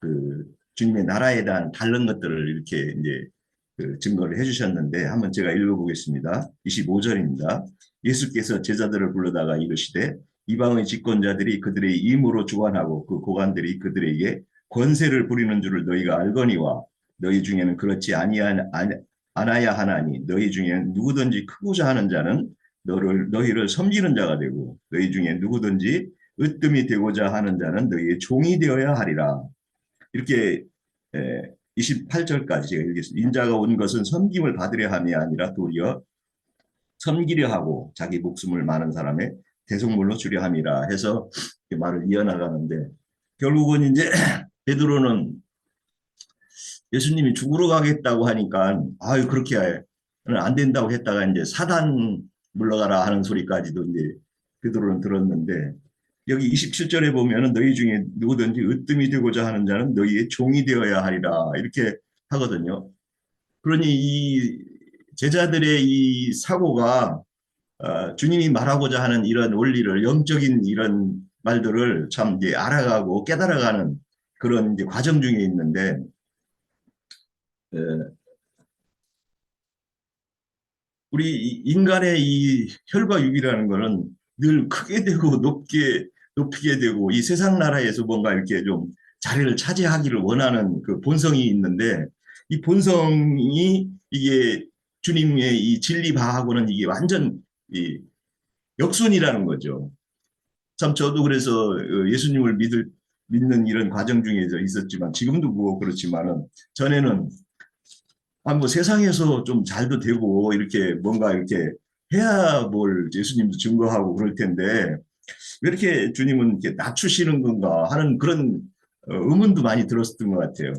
그 주님의 나라에 대한 다른 것들을 이렇게 이제 그 증거를 해주셨는데 한번 제가 읽어보겠습니다. 25절입니다. 예수께서 제자들을 불러다가 이르시되 이방의 집권자들이 그들의 임으로 주관하고 그 고관들이 그들에게 권세를 부리는 줄을 너희가 알거니와 너희 중에는 그렇지 않아야 하나니 너희 중에는 누구든지 크고자 하는 자는 너희를 섬기는 자가 되고 너희 중에 누구든지 으뜸이 되고자 하는 자는 너희의 종이 되어야 하리라. 이렇게 28절까지 제가 읽겠습니다. 인자가 온 것은 섬김을 받으려 함이 아니라 도리어 섬기려 하고 자기 목숨을 많은 사람의 대속물로 주려 함이라 해서 말을 이어나가는데 결국은 이제 베드로는 예수님이 죽으러 가겠다고 하니까 아유 그렇게 안 된다고 했다가 이제 사단 물러가라 하는 소리까지도 이제 베드로는 들었는데 여기 27절에 보면은 너희 중에 누구든지 으뜸이 되고자 하는 자는 너희의 종이 되어야 하리라 이렇게 하거든요. 그러니 이 제자들의 이 사고가 주님이 말하고자 하는 이런 원리를 영적인 이런 말들을 참 이제 알아가고 깨달아가는 그런 이제 과정 중에 있는데 우리 인간의 이 혈과 육이라는 거는 늘 크게 되고 높이게 되고 이 세상 나라에서 뭔가 이렇게 좀 자리를 차지하기를 원하는 그 본성이 있는데 이 본성이 이게 주님의 이 진리바하고는 이게 완전 이 역순이라는 거죠. 참 저도 그래서 예수님을 믿는 이런 과정 중에서 있었지만 지금도 뭐 그렇지만은 전에는 뭐 세상에서 좀 잘도 되고 이렇게 뭔가 이렇게 해야 뭘 예수님도 증거하고 그럴 텐데 왜 이렇게 주님은 이렇게 낮추시는 건가 하는 그런 의문도 많이 들었었던 것 같아요.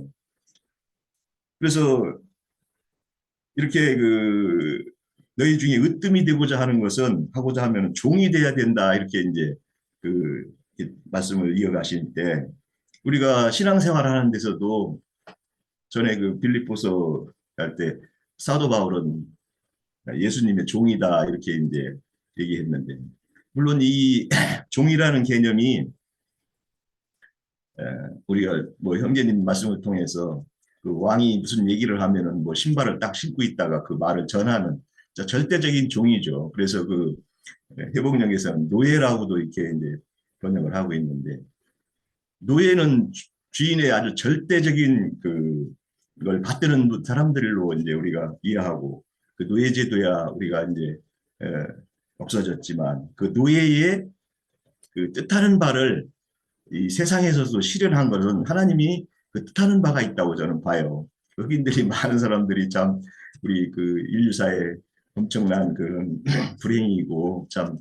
그래서 이렇게 그 너희 중에 으뜸이 되고자 하는 것은 하고자 하면 종이 돼야 된다 이렇게 이제 그 말씀을 이어가실 때 우리가 신앙생활 하는 데서도 전에 그 빌립보서 할 때 사도 바울은 예수님의 종이다 이렇게 이제 얘기했는데 물론 이 종이라는 개념이 우리가 뭐 형제님 말씀을 통해서 그 왕이 무슨 얘기를 하면은 뭐 신발을 딱 신고 있다가 그 말을 전하는 절대적인 종이죠. 그래서 그 회복력에서는 노예라고도 이렇게 이제 번역을 하고 있는데 노예는 주인의 아주 절대적인 그걸 받드는 사람들로 이제 우리가 이해하고 그 노예제도야 우리가 이제 없어졌지만 그 노예의 그 뜻하는 바를 이 세상에서도 실현한 것은 하나님이 그 뜻하는 바가 있다고 저는 봐요. 흑인들이 많은 사람들이 참 우리 그 인류사에 엄청난 그런 불행이고 참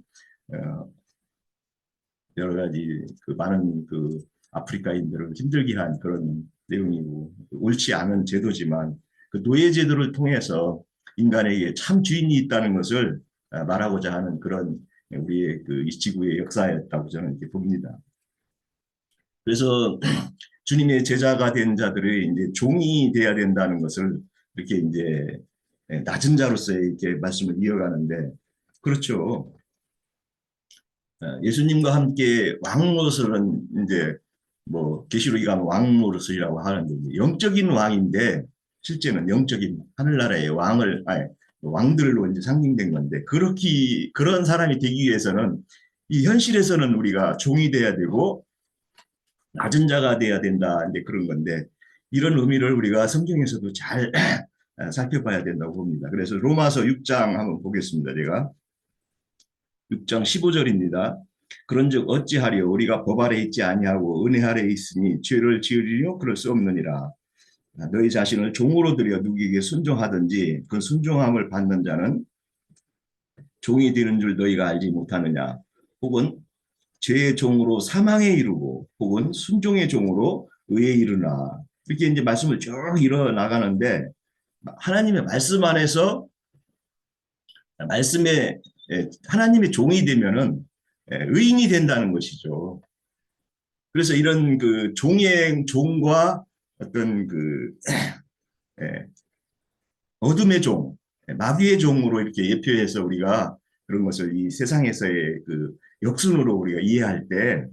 여러 가지 그 많은 그 아프리카인들을 힘들게 한 그런 내용이고 옳지 않은 제도지만 그 노예 제도를 통해서 인간에게 참 주인이 있다는 것을 말하고자 하는 그런 우리의 그 이 지구의 역사였다고 저는 이렇게 봅니다. 그래서 주님의 제자가 된 자들의 이제 종이 돼야 된다는 것을 이렇게 이제 낮은 자로서의 이렇게 말씀을 이어가는데 그렇죠. 예수님과 함께 왕 노릇은 이제 뭐 계시록에 가면 왕 노릇이라고 하는데 영적인 왕인데 실제는 영적인 하늘나라의 왕을 아니 왕들로 이제 상징된 건데 그렇게 그런 사람이 되기 위해서는 이 현실에서는 우리가 종이 돼야 되고 낮은 자가 돼야 된다 이제 그런 건데 이런 의미를 우리가 성경에서도 잘 살펴봐야 된다고 봅니다. 그래서 로마서 6장 한번 보겠습니다. 제가 6장 15절입니다. 그런즉 어찌하리요 우리가 법 아래 있지 아니하고 은혜 아래 있으니 죄를 지으리요 그럴 수 없느니라. 너희 자신을 종으로 들여 누구에게 순종하든지 그 순종함을 받는 자는 종이 되는 줄 너희가 알지 못하느냐. 혹은 죄의 종으로 사망에 이르고 혹은 순종의 종으로 의에 이르나. 이렇게 이제 말씀을 쭉 이어 나가는데 하나님의 말씀 안에서 말씀에 하나님의 종이 되면은 의인이 된다는 것이죠. 그래서 이런 그 종과 어떤 그 어둠의 종, 마귀의 종으로 이렇게 예표해서 우리가 그런 것을 이 세상에서의 그 역순으로 우리가 이해할 때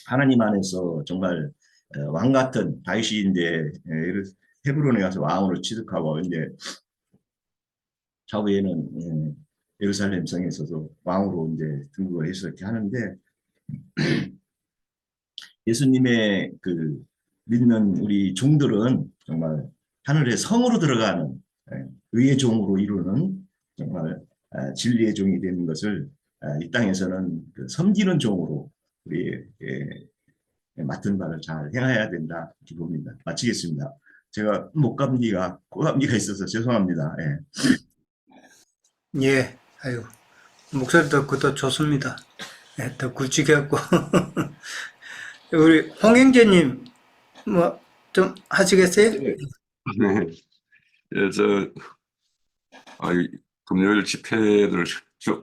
하나님 안에서 정말 왕 같은 다윗이 이제 헤브론에 가서 왕으로 취득하고 이제 차후에는 예루살렘 성에서도 왕으로 이제 등극을 해서 이렇게 하는데 예수님의 그 믿는 우리 종들은 정말 하늘의 성으로 들어가는 의의 종으로 이루는 정말 진리의 종이 되는 것을 이 땅에서는 그 섬기는 종으로 우리 맡은 바를 잘 행해야 된다 이렇게 봅니다. 마치겠습니다. 제가 목감기가 코감기가 있어서 죄송합니다. 예. 예, 아유, 목소리 듣고 또 좋습니다. 예, 더 굵직해갖고. 우리 홍영재님, 뭐, 좀 하시겠어요? 네. 네. 예, 금요일 집회를 쭉,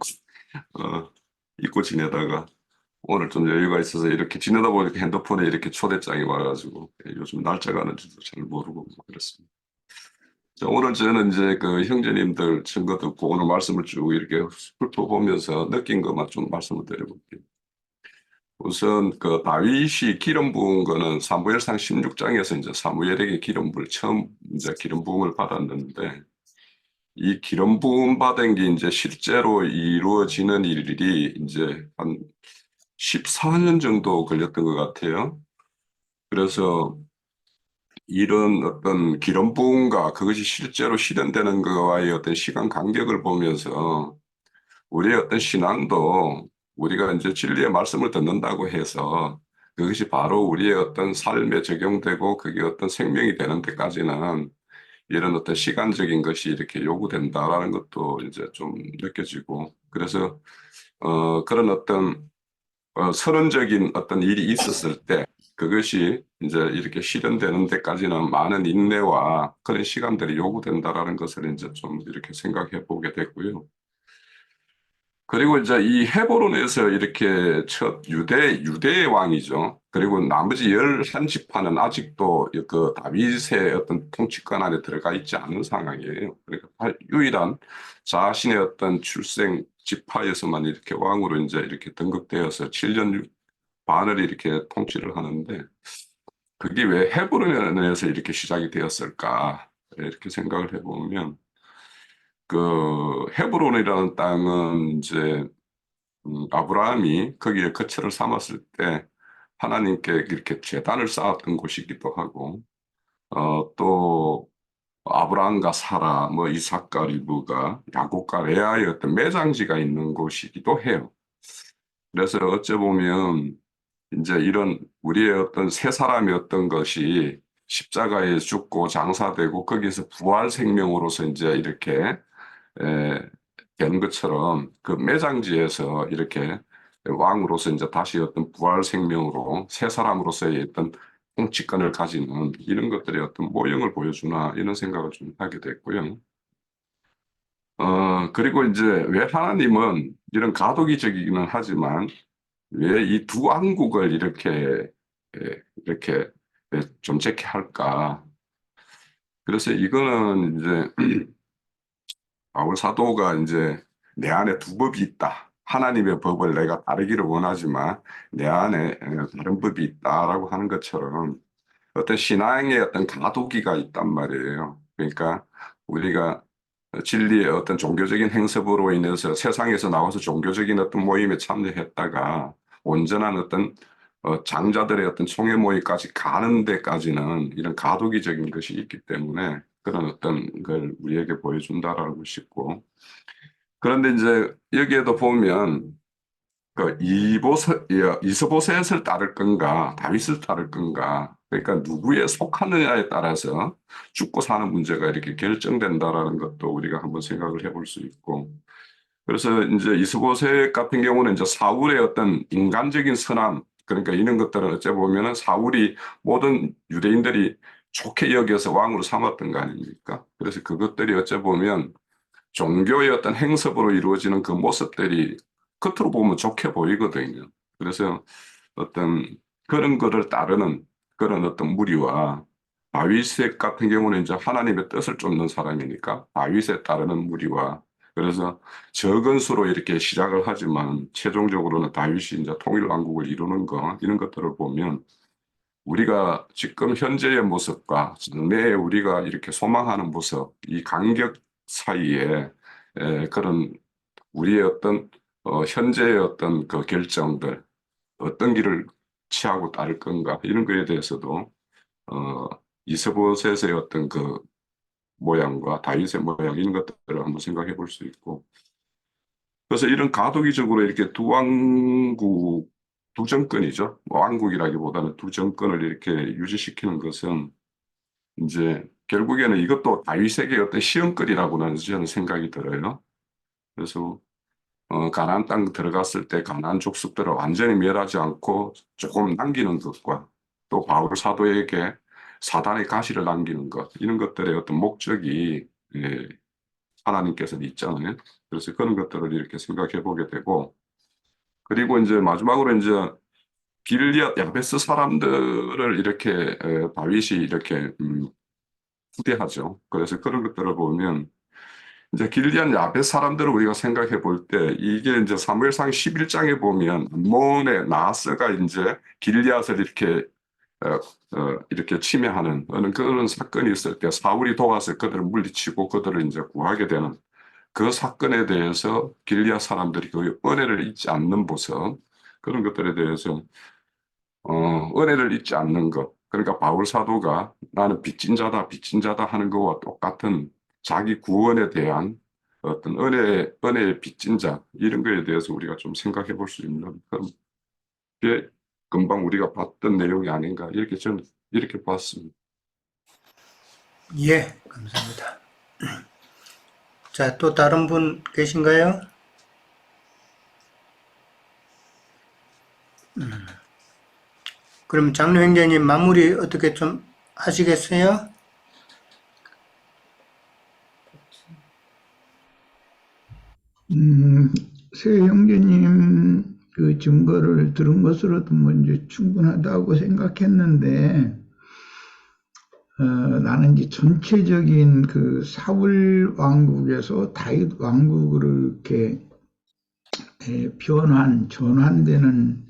잊고 지내다가 오늘 좀 여유가 있어서 이렇게 지내다 보니까 핸드폰에 이렇게 초대장이 와가지고 요즘 날짜가 아는지도 잘 모르고 뭐 그렇습니다. 자, 오늘 저는 이제 그 형제님들 증거 듣고 오늘 말씀을 쭉 이렇게 훑어보면서 느낀 것만 좀 말씀을 드려볼게요. 우선 그 다윗이 기름 부은 거는 사무엘상 16장에서 이제 사무엘에게 기름 부을 처음 이제 기름 부음을 받았는데 이 기름 부음 받은 게 이제 실제로 이루어지는 일이 이제 한 14년 정도 걸렸던 것 같아요. 그래서 이런 어떤 기름 부음과 그것이 실제로 실현되는 것과의 어떤 시간 간격을 보면서 우리의 어떤 신앙도 우리가 이제 진리의 말씀을 듣는다고 해서 그것이 바로 우리의 어떤 삶에 적용되고 그게 어떤 생명이 되는 데까지는 이런 어떤 시간적인 것이 이렇게 요구된다라는 것도 이제 좀 느껴지고 그래서 그런 어떤 선언적인 어떤 일이 있었을 때 그것이 이제 이렇게 실현되는 데까지는 많은 인내와 그런 시간들이 요구된다라는 것을 이제 좀 이렇게 생각해 보게 됐고요. 그리고 이제 이 헤브론에서 이렇게 첫 유대의 왕이죠. 그리고 나머지 11지파는 아직도 그 다윗의 어떤 통치권 안에 들어가 있지 않은 상황이에요. 그러니까 유일한 자신의 어떤 출생 지파에서만 이렇게 왕으로 이제 이렇게 등극되어서 7년 반을 이렇게 통치를 하는데 그게 왜 헤브론에서 이렇게 시작이 되었을까? 이렇게 생각을 해보면 그 헤브론이라는 땅은 이제 아브라함이 거기에 거처를 삼았을 때 하나님께 이렇게 제단을 쌓았던 곳이기도 하고 또 아브라함과 사라, 뭐 이삭과 리브가 야곱과 레아의 어떤 매장지가 있는 곳이기도 해요. 그래서 어찌 보면 이제 이런 우리의 어떤 새 사람의 어떤 것이 십자가에 죽고 장사되고 거기서 부활 생명으로서 이제 이렇게 에, 된 것처럼 그 매장지에서 이렇게 왕으로서 이제 다시 어떤 부활 생명으로 새 사람으로서의 어떤 통치권을 가지는 이런 것들의 어떤 모형을 보여주나 이런 생각을 좀 하게 됐고요. 그리고 이제 왜 하나님은 이런 가도기적이기는 하지만 왜 이 두 왕국을 이렇게 존재케 할까? 그래서 이거는 이제 바울 사도가 이제 내 안에 두 법이 있다. 하나님의 법을 내가 따르기를 원하지만 내 안에 다른 법이 있다라고 하는 것처럼 어떤 신앙의 어떤 가도기가 있단 말이에요. 그러니까 우리가 진리의 어떤 종교적인 행습으로 인해서 세상에서 나와서 종교적인 어떤 모임에 참여했다가 온전한 어떤 장자들의 어떤 총회 모임까지 가는 데까지는 이런 가도기적인 것이 있기 때문에 그런 어떤 걸 우리에게 보여준다라고 싶고 그런데 이제 여기에도 보면 그 이스보셋을 따를 건가 다윗을 따를 건가 그러니까 누구에 속하느냐에 따라서 죽고 사는 문제가 이렇게 결정된다라는 것도 우리가 한번 생각을 해볼 수 있고 그래서 이제 이스보셋 같은 경우는 이제 사울의 어떤 인간적인 선함 그러니까 이런 것들은 어째 보면은 사울이 모든 유대인들이 좋게 여겨서 왕으로 삼았던 거 아닙니까? 그래서 그것들이 어째 보면 종교의 어떤 행습으로 이루어지는 그 모습들이 겉으로 보면 좋게 보이거든요. 그래서 어떤 그런 거를 따르는 그런 어떤 무리와 다윗 같은 경우는 이제 하나님의 뜻을 쫓는 사람이니까 다윗에 따르는 무리와 그래서 적은 수로 이렇게 시작을 하지만 최종적으로는 다윗이 이제 통일 왕국을 이루는 거 이런 것들을 보면 우리가 지금 현재의 모습과 장래에 우리가 이렇게 소망하는 모습, 이 간격 사이에 그런 우리의 어떤 현재의 어떤 그 결정들, 어떤 길을 취하고 따를 건가 이런 거에 대해서도 어, 이스보셋의 어떤 그 모양과 다윗의 모양 이런 것들을 한번 생각해 볼 수 있고 그래서 이런 가도기적으로 이렇게 두 왕국 두 정권이죠. 뭐 왕국이라기보다는 두 정권을 이렇게 유지시키는 것은 이제 결국에는 이것도 다윗에게 어떤 시험거리라고는 저는 생각이 들어요. 그래서 가나안 땅 들어갔을 때 가나안 족속들을 완전히 멸하지 않고 조금 남기는 것과 또 바울 사도에게 사단의 가시를 남기는 것 이런 것들의 어떤 목적이 예, 하나님께서는 있잖아요. 그래서 그런 것들을 이렇게 생각해 보게 되고 그리고 이제 마지막으로 이제 길리앗 야베스 사람들을 이렇게 다윗이 이렇게 후대하죠. 그래서 그런 것들을 보면 이제 길리앗 야베스 사람들을 우리가 생각해 볼 때 이게 이제 사무엘상 11장에 보면 암몬의 나하스가 이제 길리앗을 이렇게 침해하는 그런 사건이 있을 때 사울이 도와서 그들을 물리치고 그들을 이제 구하게 되는 그 사건에 대해서 길리앗 사람들이 그 은혜를 잊지 않는 모습 그런 것들에 대해서 은혜를 잊지 않는 것. 그러니까 바울 사도가 나는 빚진 자다 하는 것과 똑같은 자기 구원에 대한 어떤 은혜의 빚진 자, 이런 거에 대해서 우리가 좀 생각해 볼 수 있는 그런 게 금방 우리가 봤던 내용이 아닌가, 이렇게 저는 이렇게 봤습니다. 예, 감사합니다. 자, 또 다른 분 계신가요? 그럼 장로 형제님 마무리 어떻게 좀 하시겠어요? 새 형제님 그 증거를 들은 것으로도 뭐 이제 충분하다고 생각했는데, 나는 이제 전체적인 그 사울 왕국에서 다윗 왕국으로 이렇게 전환되는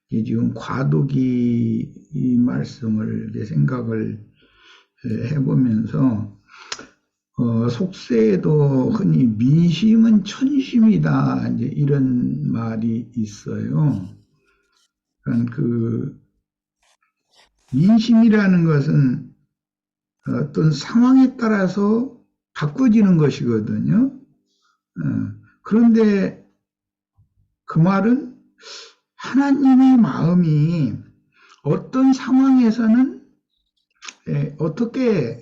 이 지금 과도기 이 말씀을 이제 생각을 해보면서, 속세에도 흔히 민심은 천심이다, 이제 이런 말이 있어요. 그러니까 그 민심이라는 것은 어떤 상황에 따라서 바꿔지는 것이거든요. 그런데 그 말은 하나님의 마음이 어떤 상황에서는 어떻게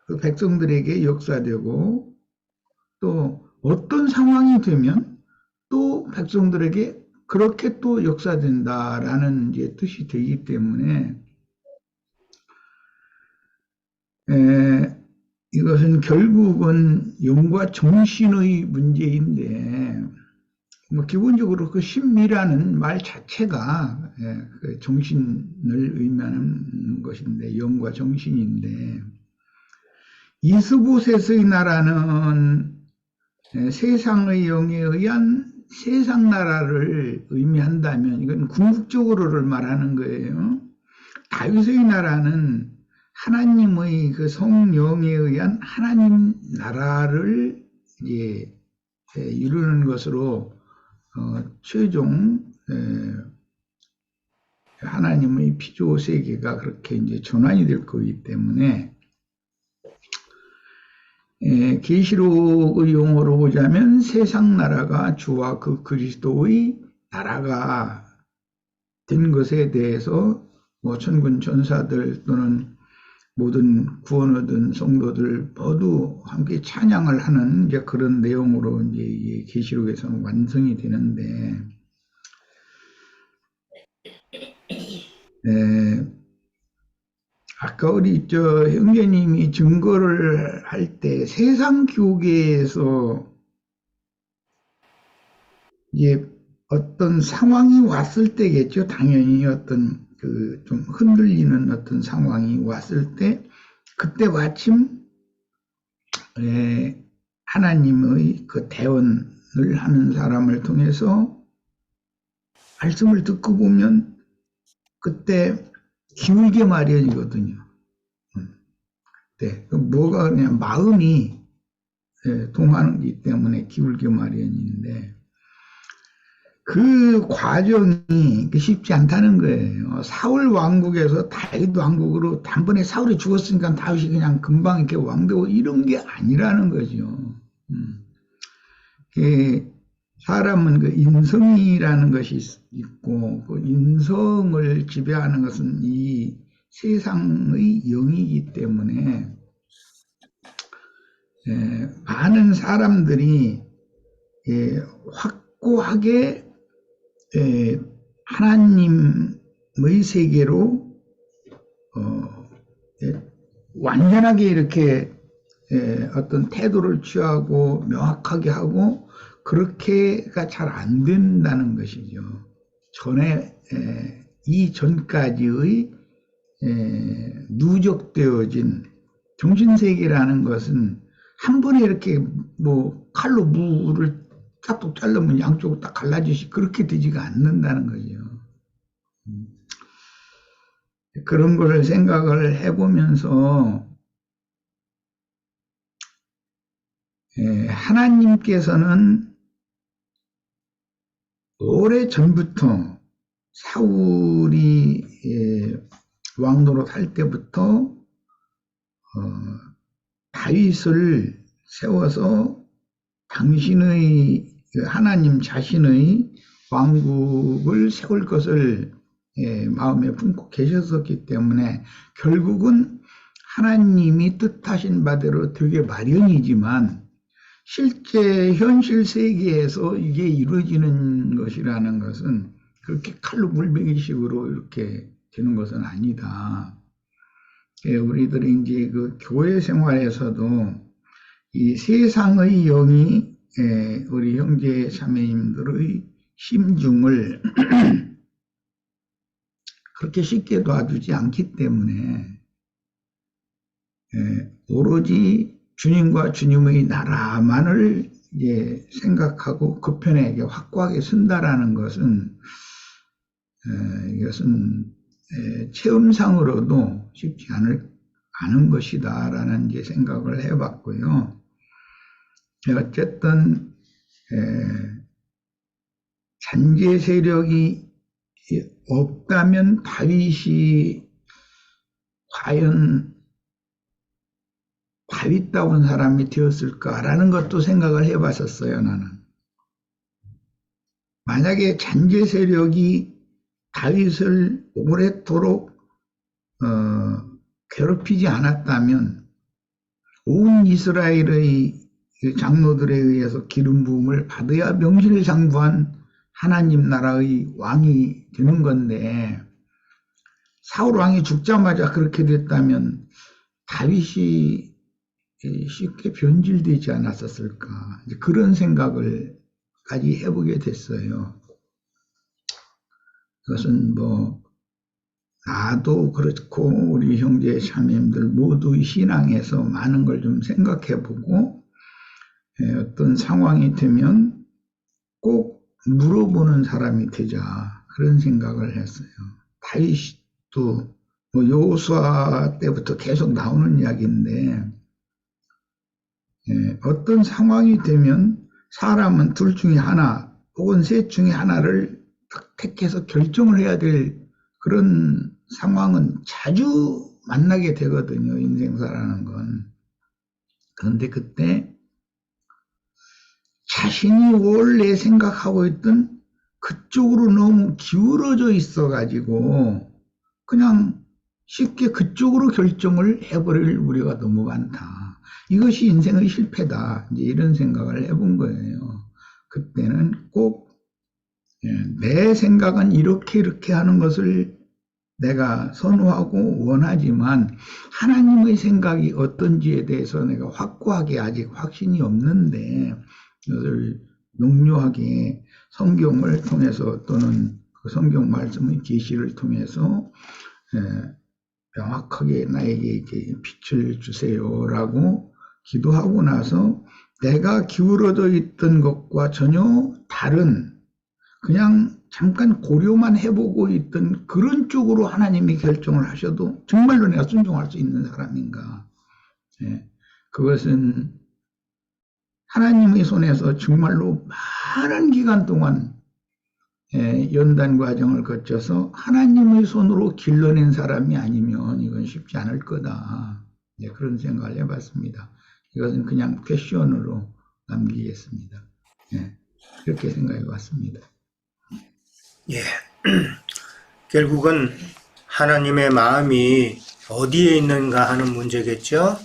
그 백성들에게 역사되고 또 어떤 상황이 되면 또 백성들에게 그렇게 또 역사된다라는 이제 뜻이 되기 때문에 이것은 결국은 영과 정신의 문제인데 뭐 기본적으로 그 신미라는 말 자체가 그 정신을 의미하는 것인데 영과 정신인데 이스보셋의 나라는 세상의 영에 의한 세상 나라를 의미한다면 이건 궁극적으로를 말하는 거예요. 다윗의 나라는 하나님의 그 성령에 의한 하나님 나라를 이제 이루는 것으로 최종 하나님의 피조 세계가 그렇게 이제 전환이 될 거기 때문에 계시록의 용어로 보자면 세상 나라가 주와 그 그리스도의 나라가 된 것에 대해서 뭐 천군 천사들 또는 모든 구원 얻은 성도들 모두 함께 찬양을 하는 이제 그런 내용으로 이제 계시록에서는 완성이 되는데, 아까 우리 형제님이 증거를 할 때 세상 교계에서 이제 어떤 상황이 왔을 때겠죠. 당연히 어떤 그 좀 흔들리는 어떤 상황이 왔을 때 그때 마침 하나님의 그 대언을 하는 사람을 통해서 말씀을 듣고 보면 그때 기울게 마련이거든요. 네, 뭐가 그냥 마음이 동하기 때문에 기울게 마련인데 그 과정이 쉽지 않다는 거예요. 사울 왕국에서 다윗 왕국으로 단번에 사울이 죽었으니까 다윗이 그냥 금방 이렇게 왕되고 이런 게 아니라는 거죠. 사람은 그 인성이라는 것이 있고 그 인성을 지배하는 것은 이 세상의 영이기 때문에 많은 사람들이 확고하게 하나님의 세계로 완전하게 이렇게 어떤 태도를 취하고 명확하게 하고 그렇게가 잘 안 된다는 것이죠. 전에 이전까지의 누적되어진 정신세계라는 것은 한 번에 이렇게 뭐 칼로 무를 딱 자르면 양쪽으로 딱 갈라지시 그렇게 되지가 않는다는 거죠. 그런 걸 생각을 해보면서 하나님께서는 오래 전부터 사울이 왕노릇 할 때부터 다윗을 세워서 당신의 하나님 자신의 왕국을 세울 것을 마음에 품고 계셨었기 때문에 결국은 하나님이 뜻하신 바대로 되게 마련이지만 실제 현실 세계에서 이게 이루어지는 것이라는 것은 그렇게 칼로 물베기식으로 이렇게 되는 것은 아니다. 우리들이 이제 그 교회 생활에서도 이 세상의 영이 우리 형제 자매님들의 심중을 그렇게 쉽게 놔두지 않기 때문에 오로지 주님과 주님의 나라만을 생각하고 그 편에 확고하게 쓴다라는 것은 이것은 체험상으로도 쉽지 않은 것이다라는 생각을 해봤고요. 어쨌든 잔재 세력이 없다면 다윗이 과연 다윗다운 사람이 되었을까라는 것도 생각을 해봤었어요, 나는. 만약에 잔재 세력이 다윗을 오랫도록 괴롭히지 않았다면 온 이스라엘의 장로들에 의해서 기름 부음을 받아야 명실상부한 하나님 나라의 왕이 되는 건데, 사울 왕이 죽자마자 그렇게 됐다면 다윗이 쉽게 변질되지 않았었을까, 그런 생각을까지 해보게 됐어요. 그것은 뭐 나도 그렇고 우리 형제 자매님들 모두의 신앙에서 많은 걸 좀 생각해보고, 어떤 상황이 되면 꼭 물어보는 사람이 되자, 그런 생각을 했어요. 다윗도 뭐 여호수아 때부터 계속 나오는 이야기인데, 어떤 상황이 되면 사람은 둘 중에 하나 혹은 셋 중에 하나를 딱 택해서 결정을 해야 될 그런 상황은 자주 만나게 되거든요, 인생사라는 건. 그런데 그때 자신이 원래 생각하고 있던 그쪽으로 너무 기울어져 있어가지고 그냥 쉽게 그쪽으로 결정을 해버릴 우리가 너무 많다. 이것이 인생의 실패다. 이제 이런 생각을 해본 거예요. 그때는 꼭 내 생각은 이렇게 하는 것을 내가 선호하고 원하지만 하나님의 생각이 어떤지에 대해서 내가 확고하게 아직 확신이 없는데, 이것을 명료하게 성경을 통해서 또는 그 성경 말씀의 계시를 통해서 명확하게 나에게 이렇게 빛을 주세요라고 기도하고 나서 내가 기울어져 있던 것과 전혀 다른, 그냥 잠깐 고려만 해보고 있던 그런 쪽으로 하나님이 결정을 하셔도 정말로 내가 순종할 수 있는 사람인가. 그것은 하나님의 손에서 정말로 많은 기간 동안 연단 과정을 거쳐서 하나님의 손으로 길러낸 사람이 아니면 이건 쉽지 않을 거다. 그런 생각을 해봤습니다. 이것은 그냥 퀘션으로 남기겠습니다. 그렇게 생각해 봤습니다. 예. 결국은 하나님의 마음이 어디에 있는가 하는 문제겠죠.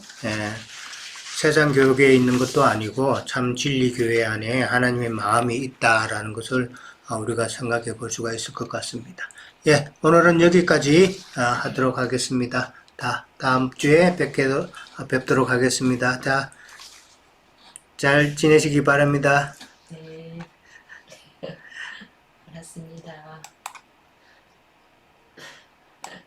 세상 교회에 있는 것도 아니고 참 진리 교회 안에 하나님의 마음이 있다라는 것을 우리가 생각해 볼 수가 있을 것 같습니다. 예, 오늘은 여기까지 하도록 하겠습니다. 다음 주에 뵙도록 하겠습니다. 잘 지내시기 바랍니다.